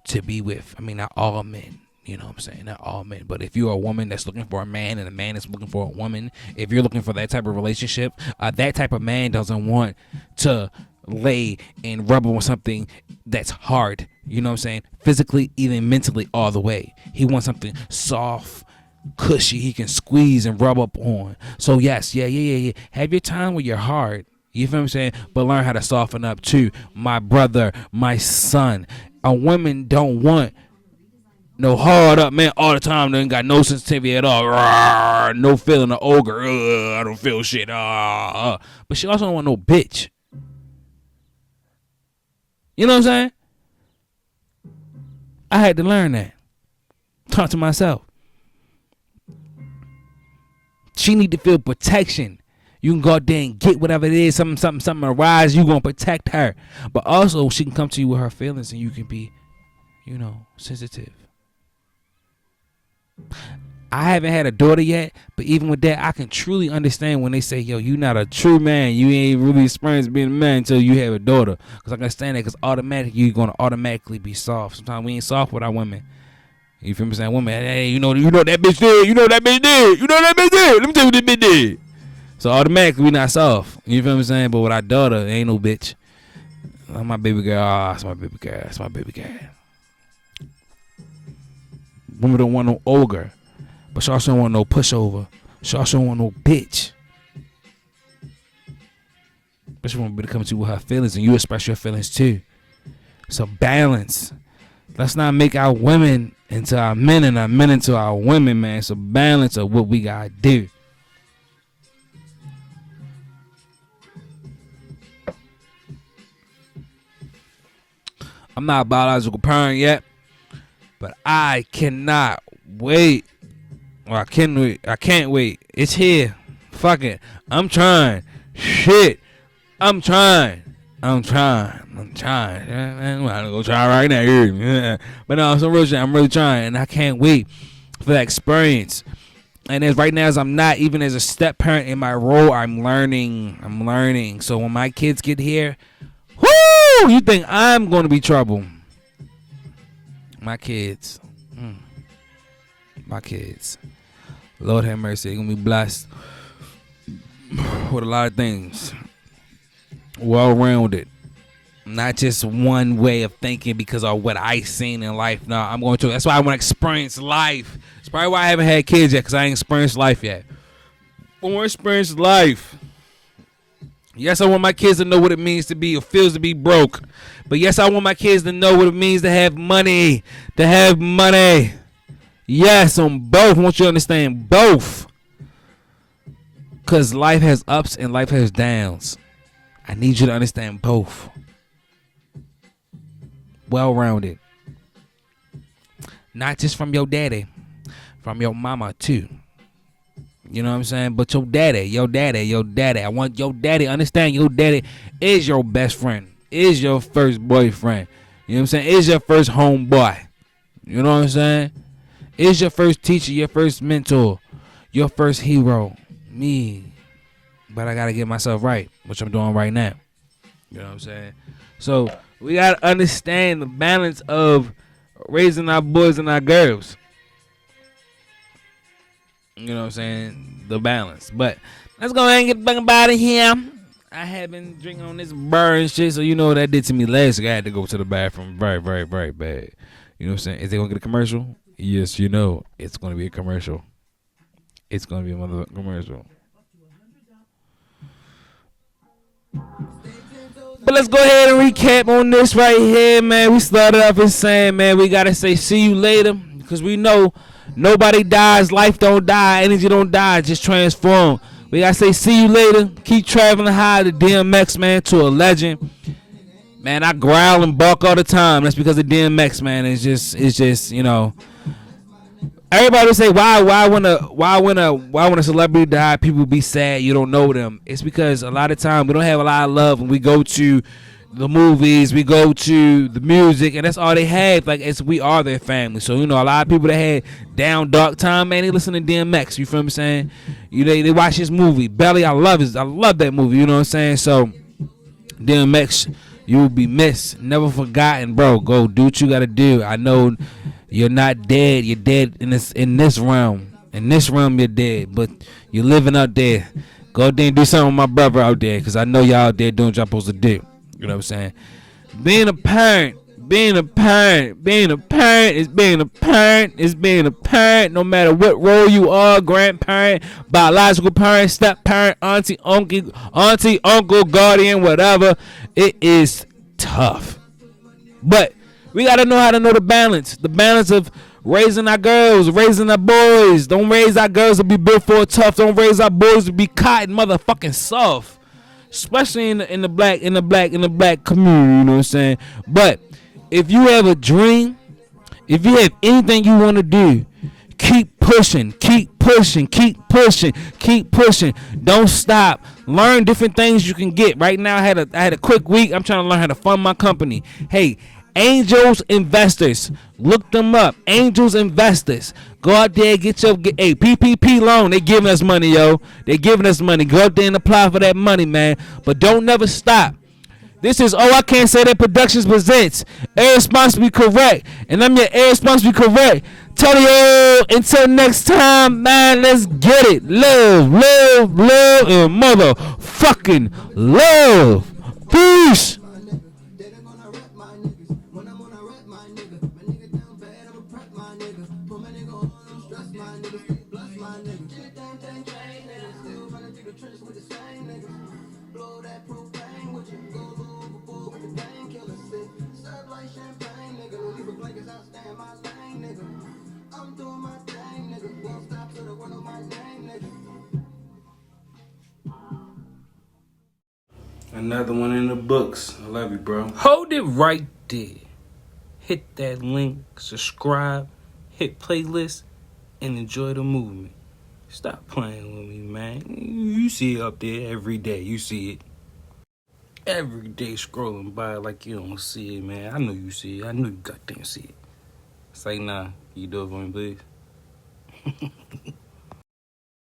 to be with. I mean, not all men. You know what I'm saying? Not all men. But if you're a woman that's looking for a man and a man is looking for a woman, if you're looking for that type of relationship, that type of man doesn't want to lay and rub on something that's hard. You know what I'm saying? Physically, even mentally, all the way. He wants something soft, cushy, he can squeeze and rub up on. So yes, yeah. Have your time with your heart. You feel what I'm saying? But learn how to soften up too. My brother, my son. A woman don't want no hard up man all the time. They ain't got no sensitivity at all. Rawr, no feeling of ogre. I don't feel shit. But she also don't want no bitch. You know what I'm saying? I had to learn that. Talk to myself. She need to feel protection. You can go out there and get whatever it is, something arise, you gonna protect her. But also she can come to you with her feelings and you can be, sensitive. I haven't had a daughter yet, but even with that, I can truly understand when they say, yo, you not a true man. You ain't really experienced being a man until you have a daughter. Because I can understand that because automatically you're going to automatically be soft. Sometimes we ain't soft with our women. You feel me saying? Women, hey, you know that bitch did. You know that bitch did. You know that bitch did. Let me tell you what that bitch did. So automatically we not soft. You feel me saying? But with our daughter, ain't no bitch. Oh, my baby girl. Oh, it's my baby girl. It's my baby girl. Women don't want no ogre. But she also don't want no pushover. She also don't want no bitch. But she want to come to you with her feelings and you express your feelings too. So balance. Let's not make our women into our men and our men into our women, man. It's a balance of what we gotta do. I'm not a biological parent yet, but I cannot wait. Well, I can't wait. It's here. Fuck it. I'm trying. Shit. I'm trying. I'm trying. I'm gonna go try right now. But no, some real shit. I'm really trying, and I can't wait for that experience. And as right now, as I'm not even as a step parent in my role, I'm learning. So when my kids get here, whoo! You think I'm gonna be trouble? My kids. My kids. Lord have mercy. They're gonna be blessed with a lot of things. Well-rounded. Not just one way of thinking because of what I seen in life. No, I'm going to. That's why I want to experience life. It's probably why I haven't had kids yet, because I ain't experienced life yet. I want to experience life. Yes, I want my kids to know what it means to be or feels to be broke. But yes, I want my kids to know what it means to have money. To have money. Yes, on both. I want you to understand both. Because life has ups and life has downs. I need you to understand both. Well-rounded. Not just from your daddy. From your mama, too. You know what I'm saying? But your daddy. I want your daddy. Understand your daddy is your best friend. Is your first boyfriend. You know what I'm saying? Is your first homeboy. You know what I'm saying? Is your first teacher, your first mentor, your first hero. Me. But I got to get myself right, which I'm doing right now. You know what I'm saying? So we got to understand the balance of raising our boys and our girls. You know what I'm saying? The balance. But let's go ahead and get back about it here. I have been drinking on this bar and shit, so you know what that did to me last week. I had to go to the bathroom very, very, very bad. You know what I'm saying? Is they going to get a commercial? Yes, you know. It's going to be a commercial. It's going to be a mother commercial. But let's go ahead and recap on this right here, man. We started off and saying, man, we got to say see you later. Because we know nobody dies. Life don't die. Energy don't die. Just transform. We got to say see you later. Keep traveling high to DMX, man, to a legend. Man, I growl and bark all the time. That's because of DMX, man. It's just, you know, Everybody say why when a celebrity die, people be sad you don't know them. It's because a lot of time we don't have a lot of love when we go to the movies, we go to the music, and that's all they have. Like we are their family. So a lot of people that had down dark time, man, they listen to DMX. You feel what I'm saying? They watch his movie Belly. I love that movie. You know what I'm saying? So DMX, you will be missed, never forgotten, bro. Go do what you gotta do. I know you're not dead. You're dead in this realm. In this realm, you're dead, but you're living out there. Go out there and do something with my brother out there, because I know y'all out there doing what y'all supposed to do. You know what I'm saying? Being a parent is being a parent, no matter what role you are, grandparent, biological parent, step parent, auntie, uncle, guardian, whatever. It is tough. But we got to know the balance. The balance of raising our girls, raising our boys. Don't raise our girls to be built for tough. Don't raise our boys to be cotton motherfucking soft. Especially in the black community, you know what I'm saying? But if you have a dream, if you have anything you want to do, keep pushing. Don't stop. Learn different things you can get. Right now I had a quick week. I'm trying to learn how to fund my company. Hey, Angels Investors, look them up. Angels Investors, go out there, get a PPP loan. They giving us money, yo. They giving us money. Go out there and apply for that money, man. But don't never stop. This is I Can't Say That Productions presents Irresponsibly Correct, and I'm your Irresponsibly Correct. Tell you until next time, man. Let's get it. Love, and motherfucking love. Peace. Another one in the books. I love you, bro. Hold it right there. Hit that link, subscribe, hit playlist, and enjoy the movement. Stop playing with me, man. You see it up there every day. You see it. Every day scrolling by like you don't see it, man. I know you see it. I know you goddamn see it. Say nah. You do it for me, please?